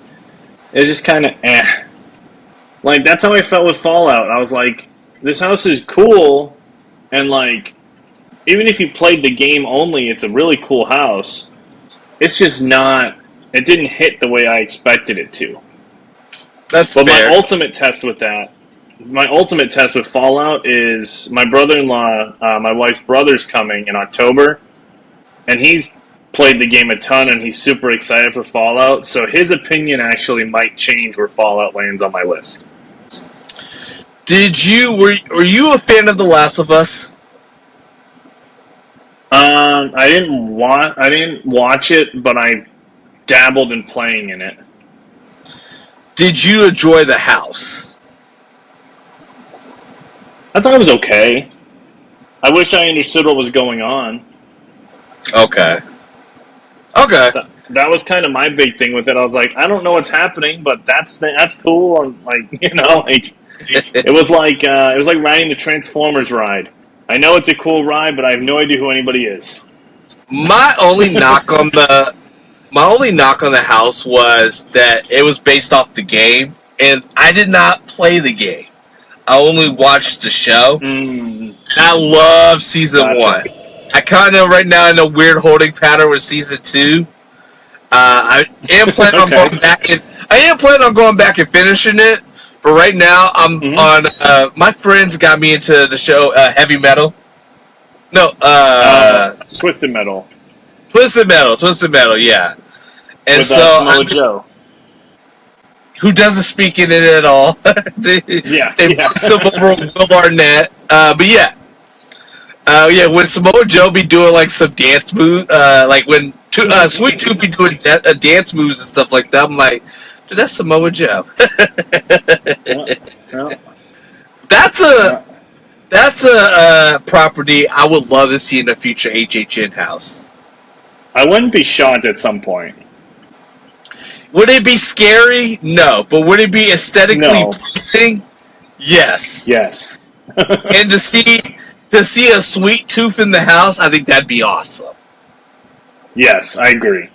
it's just kind of eh. Like that's how I felt with Fallout. I was like, this house is cool, and like even if you played the game only, it's a really cool house. It's just not. It didn't hit the way I expected it to. That's But fair. my ultimate test with Fallout is my brother-in-law, my wife's brother's coming in October, and he's played the game a ton, and he's super excited for Fallout. So his opinion actually might change where Fallout lands on my list. Were you a fan of The Last of Us? I didn't watch it, but I dabbled in playing in it. Did you enjoy the house? I thought it was okay. I wish I understood what was going on. Okay. Okay. That was kind of my big thing with it. I was like, I don't know what's happening, but that's cool. And like like it was like riding the Transformers ride. I know it's a cool ride, but I have no idea who anybody is. My only knock on the My only knock on the house was that it was based off the game, and I did not play the game. I only watched the show. Mm, And I love season gotcha. one. I kind of right now in a weird holding pattern with season two. I am planning on Okay. going back and I am planning on going back and finishing it. But right now I'm Hmm. on. My friends got me into the show Heavy Metal. No, Twisted Metal Twisted Metal. Twisted Metal. Yeah. And with so Samoa Joe. who doesn't speak in it at all. they Yeah, they yeah. voiced him over Will Barnett. But yeah, when Samoa Joe be doing like some dance move, like when Sweet Tooth be doing dance moves and stuff like that, I'm like, dude, that's Samoa Joe. Yeah, yeah, that's a yeah. that's a property I would love to see in the future HHN house. I wouldn't be shocked at some point. Would it be scary? No, but would it be aesthetically No. pleasing? Yes. Yes. And to see a Sweet Tooth in the house, I think that'd be awesome. Yes, I agree.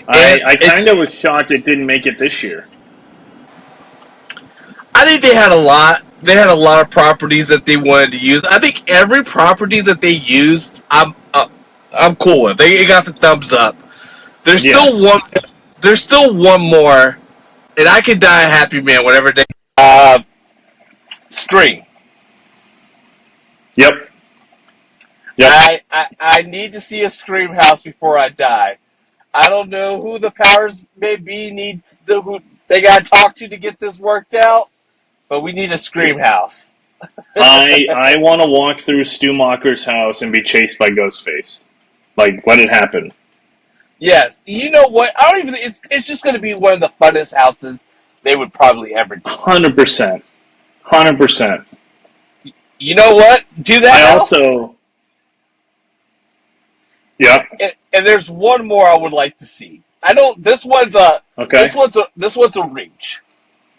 And I it's kind of was shocked it didn't make it this year. I think they had a lot. They had a lot of properties that they wanted to use. I think every property that they used, I'm cool with. They got the thumbs up. There's still Yes. one. There's still one more, and I could die a happy man whatever day. Scream. Yep. Yep. I need to see a Scream house before I die. I don't know who the powers may be. they got to talk to get this worked out. But we need a Scream house. I want to walk through Stu Macher's house and be chased by Ghostface. Like, let it happen. Yes. You know what? I don't even. It's just going to be one of the funnest houses they would probably ever do. 100%. 100%. You know what? Do that. I house. also. Yeah. And there's one more I would like to see. I don't. This one's a. Okay. This one's a reach.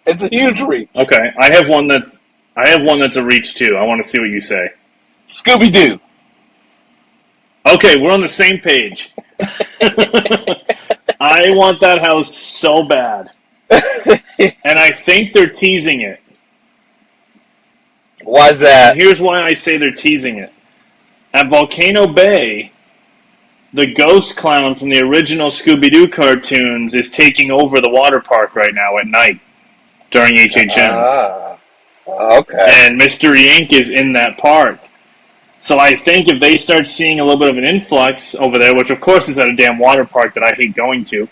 It's a huge reach. Okay. I have one that's a reach too. I want to see what you say. Scooby Doo. Okay, we're on the same page. I want that house so bad. And I think they're teasing it. Why's that? And here's why I say they're teasing it. At Volcano Bay, the ghost clown from the original Scooby-Doo cartoons is taking over the water park right now at night during HHN. Okay. And Mystery Inc. is in that park. So I think if they start seeing a little bit of an influx over there, which of course is at a damn water park that I hate going to,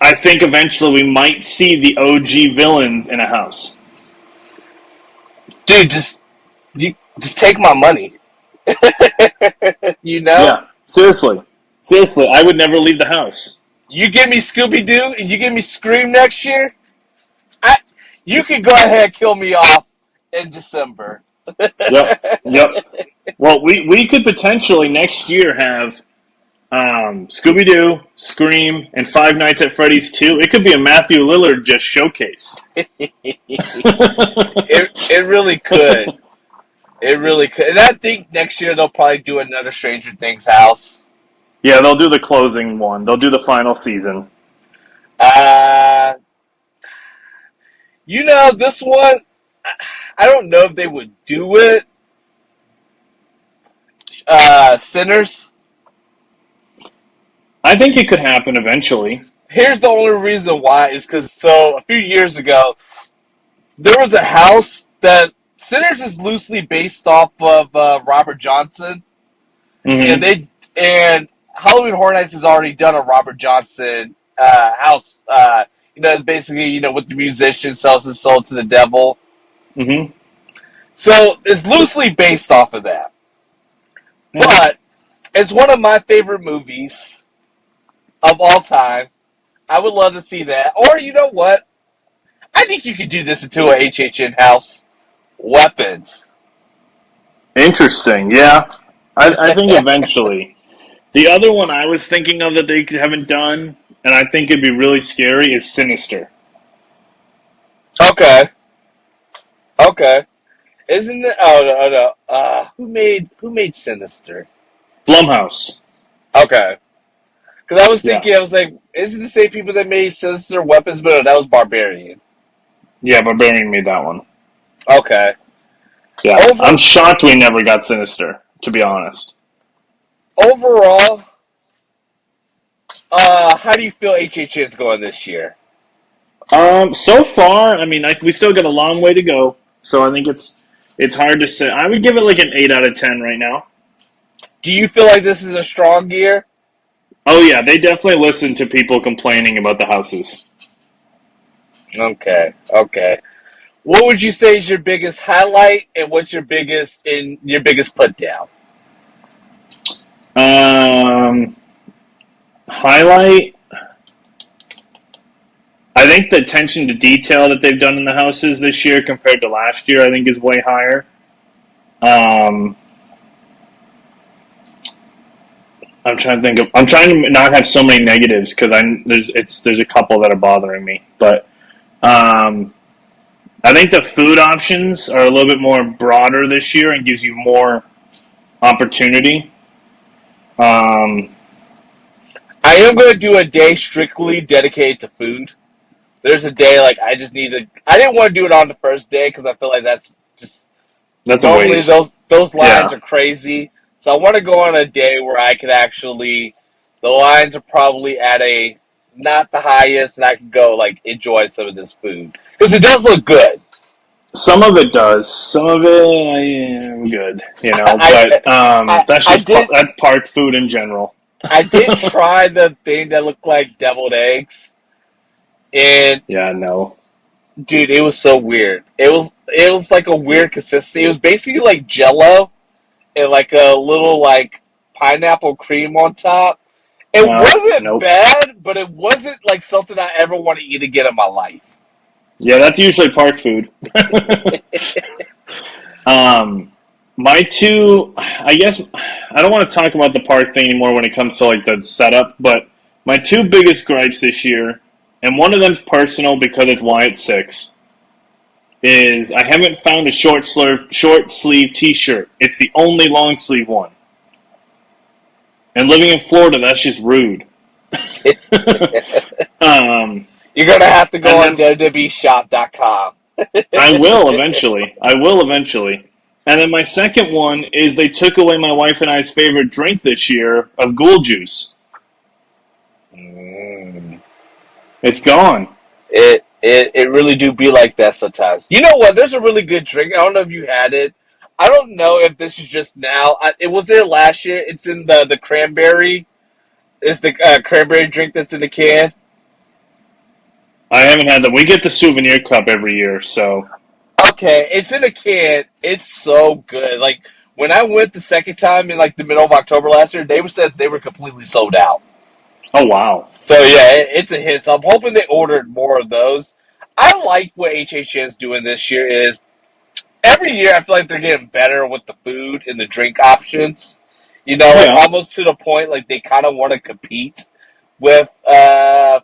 I think eventually we might see the OG villains in a house. Dude, just take my money. Yeah, seriously, I would never leave the house. You give me Scooby Doo and you give me Scream next year, you can go ahead and kill me off in December. Yep. Well, we could potentially next year have Scooby Doo, Scream, and Five Nights at Freddy's 2. It could be a Matthew Lillard just showcase. It really could. It really could. And I think next year they'll probably do another Stranger Things house. Yeah, they'll do the closing one. They'll do the final season. This one, I don't know if they would do it. Sinners. I think it could happen eventually. Here's the only reason why is because a few years ago there was a house that Sinners is loosely based off of Robert Johnson, and Halloween Horror Nights has already done a Robert Johnson house. Basically, with the musician sells his soul to the devil. Mm-hmm. So it's loosely based off of that. Yeah. But it's one of my favorite movies of all time. I would love to see that. Or, you know what? I think you could do this into a HHN house. Weapons. Interesting, yeah. I think eventually. The other one I was thinking of that they haven't done, and I think it'd be really scary, is Sinister. Okay. Isn't it? Oh no. Who made Sinister? Blumhouse. Okay. Because I was thinking, I was like, isn't it the same people that made Sinister Weapons? But no, that was Barbarian. Yeah, Barbarian made that one. Okay. Yeah, I'm shocked we never got Sinister, to be honest. Overall, how do you feel HHN's going this year? So far, I mean, we still got a long way to go, so I think it's hard to say. I would give it like an 8 out of 10 right now. Do you feel like this is a strong year? Oh yeah, they definitely listen to people complaining about the houses. Okay. What would you say is your biggest highlight, and what's your biggest put down? Highlight. I think the attention to detail that they've done in the houses this year compared to last year, I think, is way higher. I'm trying to not have so many negatives because there's a couple that are bothering me, but I think the food options are a little bit more broader this year and gives you more opportunity. I am going to do a day strictly dedicated to food. There's a day like I didn't want to do it on the first day because I feel like that's a waste. Those lines are crazy. So I want to go on a day where I could actually, the lines are probably at not the highest, and I can go enjoy some of this food because it does look good. Some of it does. Some of it I am good, but that's park food in general. I did try the thing that looked like deviled eggs. And Yeah, no. dude, it was so weird. It was like a weird consistency. It was basically like Jello and like a little like pineapple cream on top. It wasn't Nope. bad, but it wasn't like something I ever want to eat again in my life. Yeah, that's usually park food. um, my two, I guess, I don't want to talk about the park thing anymore when it comes to like the setup, but my two biggest gripes this year, and one of them's personal because it's why it's six, is I haven't found a short sleeve T-shirt. It's the only long sleeve one. And living in Florida, that's just rude. um, You're gonna have to go and on then www.shop.com. I will eventually. I will eventually. And then my second one is they took away my wife and I's favorite drink this year of Ghoul Juice. Mm. It's gone. It really do be like that sometimes. You know what? There's a really good drink. I don't know if you had it. I don't know if this is just now. It was there last year. It's in the cranberry. It's the cranberry drink that's in the can. I haven't had that. We get the souvenir cup every year, so. Okay, it's in a can. It's so good. Like when I went the second time in like the middle of October last year, they said they were completely sold out. Oh, wow. So yeah, it's a hit. So I'm hoping they ordered more of those. I like what HHN is doing this year. Is every year I feel like they're getting better with the food and the drink options. You know, like Yeah. almost to the point like they kind of want to compete with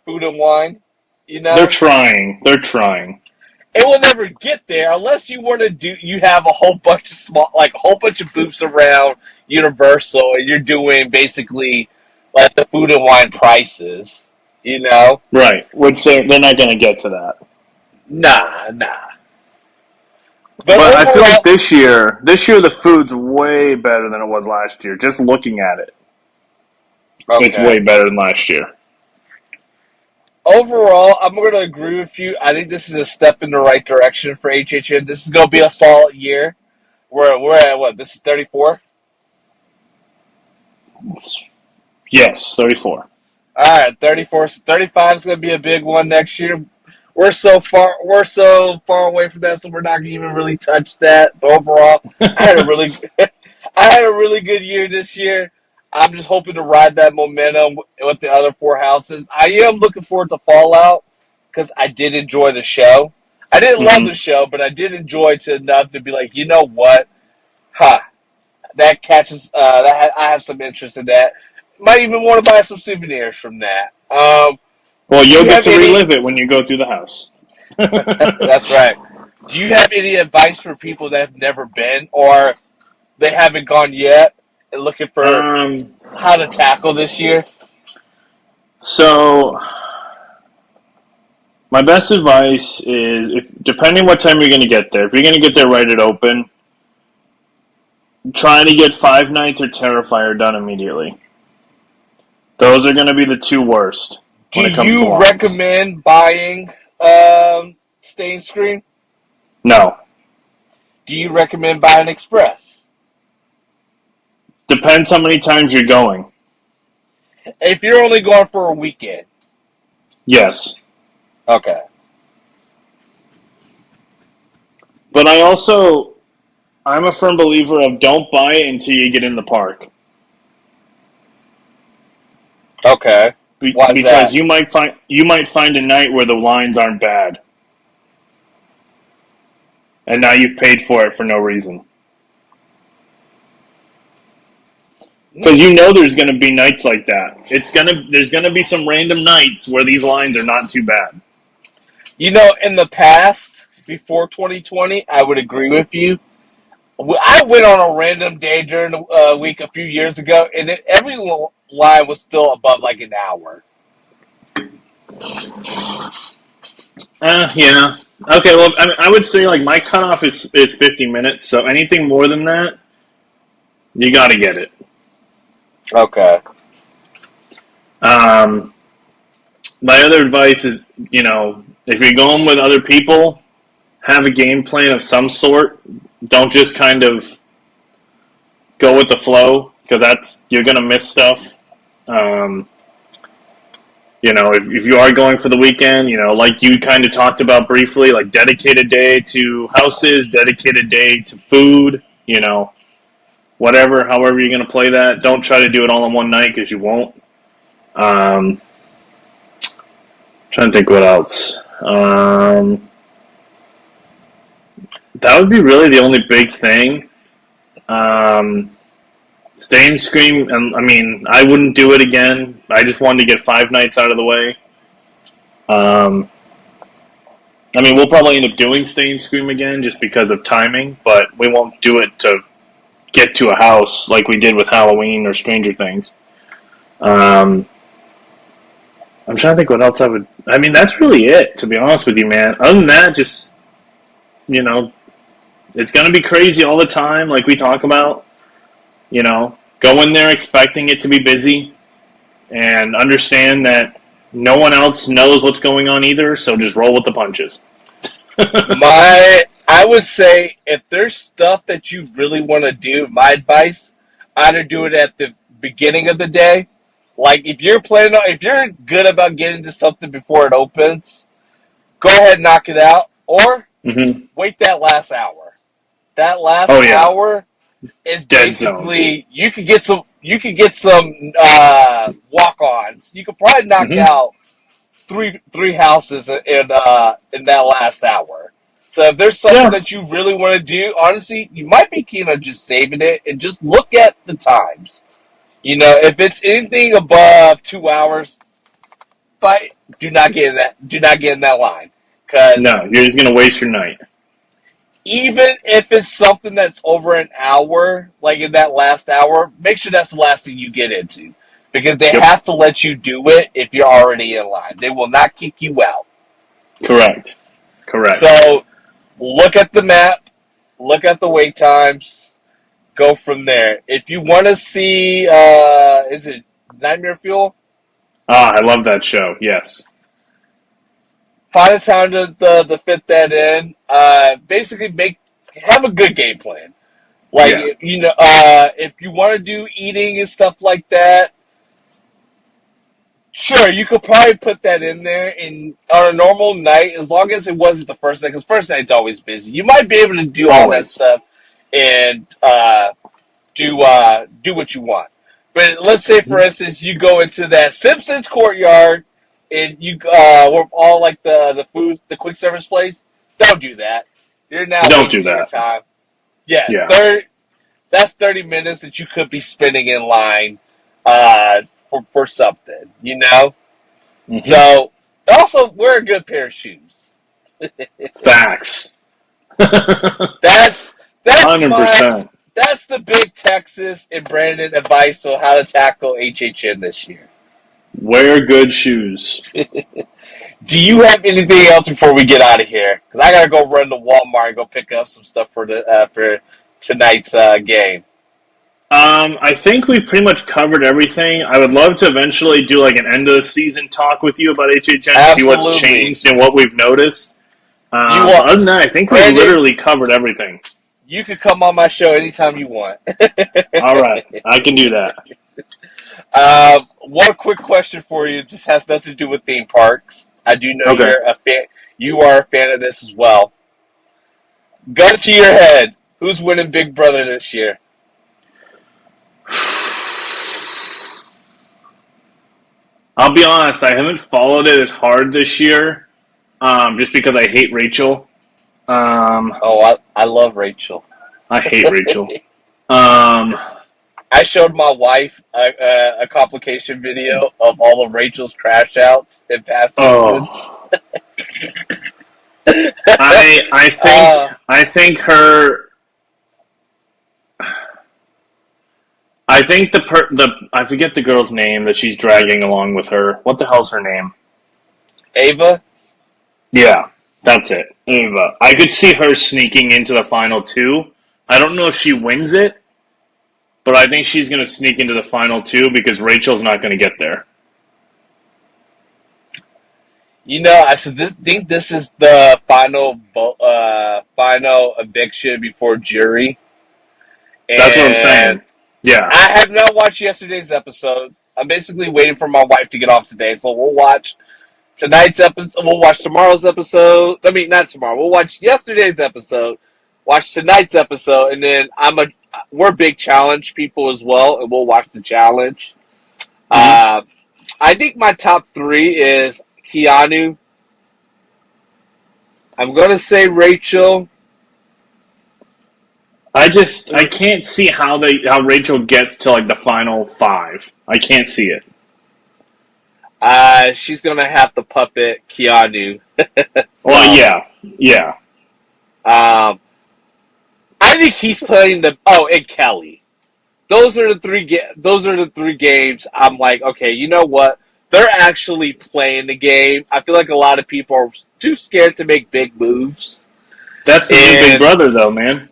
food and wine. You They're know, trying. They're trying. it will never get there unless you want to do. You have a whole bunch of small, like a whole bunch of booths around Universal, and you're doing basically like the food and wine prices. You know, Right. Which they're not going to get to that. nah, nah. But But I feel like overall, this year the food's way better than it was last year. Just looking at it, it's okay. way better than last year. Overall, I'm going to agree with you. I think this is a step in the right direction for HHN. This is going to be a solid year. We're at what? This is 34. Yes, 34. All right, 34. 35 is going to be a big one next year. We're so far away from that, so we're not going to even really touch that. But overall, I had a really, I had a really good year this year. I'm just hoping to ride that momentum with the other four houses. I am looking forward to Fallout because I did enjoy the show. I didn't love the Mm-hmm. show, but I did enjoy it enough to be like, you know what? Huh, that catches. I have some interest in that. Might even want to buy some souvenirs from that. Well, Do you'll you get have to any? relive it when you go through the house. That's right. Do you have any advice for people that have never been or they haven't gone yet and looking for um, how to tackle this year? so my best advice is, if depending what time you're going to get there, if you're going to get there right at open, try to get Five Nights or Terrifier done immediately. Those are going to be the two worst Do when it comes to you lines. recommend buying stain screen? No, Do you recommend buying Express? depends how many times you're going. If you're only going for a weekend, Yes, okay, but I'm a firm believer of don't buy it until you get in the park. okay. Why is Because that? you might find a night where the lines aren't bad, and now you've paid for it for no reason. Because you know there's going to be nights like that. There's gonna be some random nights where these lines are not too bad. You know, in the past, before 2020, I would agree with you. I went on a random day during the week a few years ago, and every line was still above like an hour. Yeah. Okay. Well, I would say like my cutoff is 50 minutes. So anything more than that, you got to get it. Okay. Um, my other advice is, if you're going with other people, have a game plan of some sort. Don't just kind of go with the flow because you're gonna miss stuff. Um, if you are going for the weekend, like you kind of talked about briefly, like dedicated day to houses, dedicated day to food, whatever, however you're going to play that. Don't try to do it all in one night because you won't. Um, Trying to think what else. That would be really the only big thing. Stay and Scream, and I mean, I wouldn't do it again. I just wanted to get 5 nights out of the way. Um, I mean, we'll probably end up doing Stay and Scream again just because of timing, but we won't do it to get to a house like we did with Halloween or Stranger Things. Um, I'm trying to think what else I would. I mean, that's really it, to be honest with you, man. Other than that, just, you know, it's going to be crazy all the time, like we talk about. Go in there expecting it to be busy and understand that no one else knows what's going on either, so just roll with the punches. I would say if there's stuff that you really want to do, my advice, either do it at the beginning of the day. Like if you're good about getting to something before it opens, go ahead and knock it out, or Mm-hmm. wait that last hour. That last Oh, yeah. hour is Dead zone. basically you could get some walk-ons. You could probably knock Mm-hmm. out three houses in that last hour. So if there's something Yeah. that you really want to do, honestly, you might be keen on just saving it and just look at the times. If it's anything above 2 hours, but do not get in that line, because No, you're just going to waste your night. even if it's something that's over an hour, like in that last hour, make sure that's the last thing you get into, because they Yep. have to let you do it if you're already in line. They will not kick you out. Correct. Correct. So look at the map, look at the wait times, go from there. If you want to see, is it Nightmare Fuel? I love that show. Yes. Find a time to fit that in. Basically, have a good game plan. Like, Yeah. if you want to do eating and stuff like that, sure, you could probably put that in there. And on a normal night, as long as it wasn't the first night, because first night's always busy, you might be able to do all that Always. stuff and do what you want. But let's say, for Mm-hmm. instance, you go into that Simpsons courtyard and you we're all like the quick service place. Don't do that. You're now Don't do wasting your that. time. Yeah, Yeah. that's 30 minutes that you could be spending in line uh, for something. Mm-hmm. So also wear a good pair of shoes. Facts. That's that's my 100%. that's the big Texas and Brandon advice on how to tackle HHN this year. Wear good shoes. Do you have anything else before we get out of here? Because I gotta go run to Walmart and go pick up some stuff for tonight's game. I think we pretty much covered everything. I would love to eventually do like an end of the season talk with you about HHN, see what's Absolutely. changed and what we've noticed. You But want other than that, I think we Brandon? literally covered everything. You could come on my show anytime you want. All right, I can do that. One quick question for you. This has nothing to do with theme parks. I do know Okay. you're a fan. You are a fan of this as well. Gun to your head. Who's winning Big Brother this year? I'll be honest, I haven't followed it as hard this year, just because I hate Rachel. Um, Oh, I love Rachel. I hate Rachel. Um, I showed my wife a complication video of all of Rachel's crash outs in past seasons. oh, I think uh, I think her. I think the I forget the girl's name that she's dragging along with her. What the hell's her name? Ava? Yeah, that's it. Ava. I could see her sneaking into the final two. I don't know if she wins it, but I think she's going to sneak into the final two because Rachel's not going to get there. Think this is the final eviction before jury. That's what I'm And saying. Yeah. I have not watched yesterday's episode, I'm basically waiting for my wife to get off today, so we'll watch tonight's episode. We'll watch tomorrow's episode. I mean, not tomorrow. We'll watch yesterday's episode, watch tonight's episode, and then we're big challenge people as well, and we'll watch the challenge. Mm-hmm. I think my top three is Keanu. I'm gonna say Rachel. I can't see how Rachel gets to like the final 5. I can't see it. She's gonna have to puppet Keanu. Well, yeah. I think he's playing and Kelly. Those are the three. Those are the three games. I'm like, okay, you know what? They're actually playing the game. I feel like a lot of people are too scared to make big moves. That's the new Big Brother, though, man.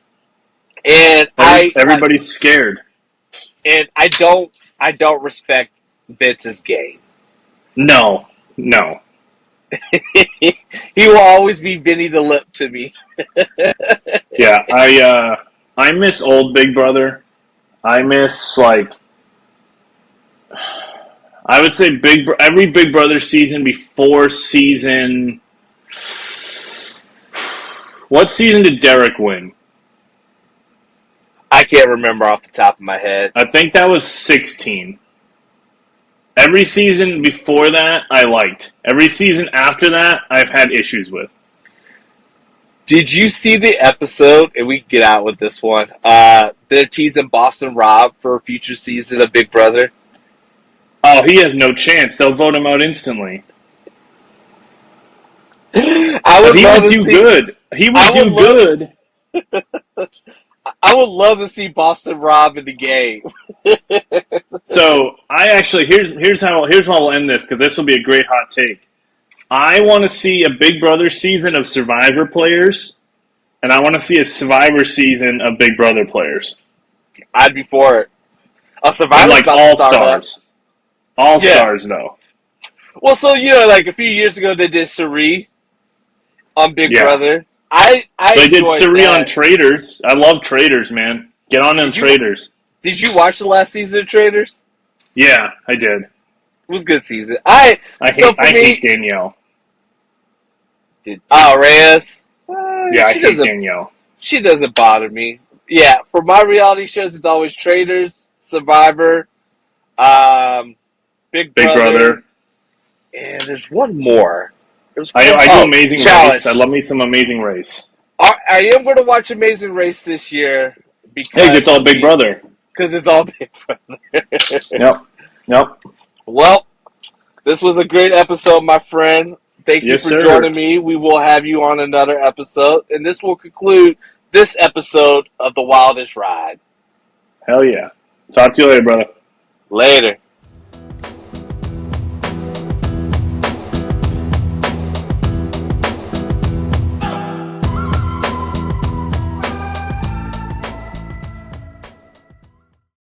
And everybody's scared. And I don't respect Vince's game. No. He will always be Vinny the Lip to me. Yeah, I miss old Big Brother. I miss I would say every Big Brother season before season. What season did Derek win? I can't remember off the top of my head. I think that was 16. Every season before that, I liked. Every season after that, I've had issues with. Did you see the episode, and we can get out with this one, they're teasing Boston Rob for a future season of Big Brother? Oh, he has no chance. They'll vote him out instantly. He would do good. He would do good. I would love to see Boston Rob in the game. So I actually here's how we'll end this, because this will be a great hot take. I want to see a Big Brother season of Survivor players, and I want to see a Survivor season of Big Brother players. I'd be for it. A Survivor, and like all stars. All stars, though. Well, so like a few years ago they did Suri on Big Brother. They did Suri on Traders. I love Traders, man. Get on them Traders. Did you watch the last season of Traders? Yeah, I did. It was a good season. I hate Danielle. Reyes? I hate Danielle. She doesn't bother me. Yeah, for my reality shows, it's always Traders, Survivor, Big Brother. And there's one more. I do Amazing Race. I love me some Amazing Race. I am going to watch Amazing Race this year. Because it's all Big Brother. Because it's all Big Brother. Yep. Well, this was a great episode, my friend. Thank you for joining me. We will have you on another episode. And this will conclude this episode of The Wildest Ride. Hell yeah. Talk to you later, brother. Later.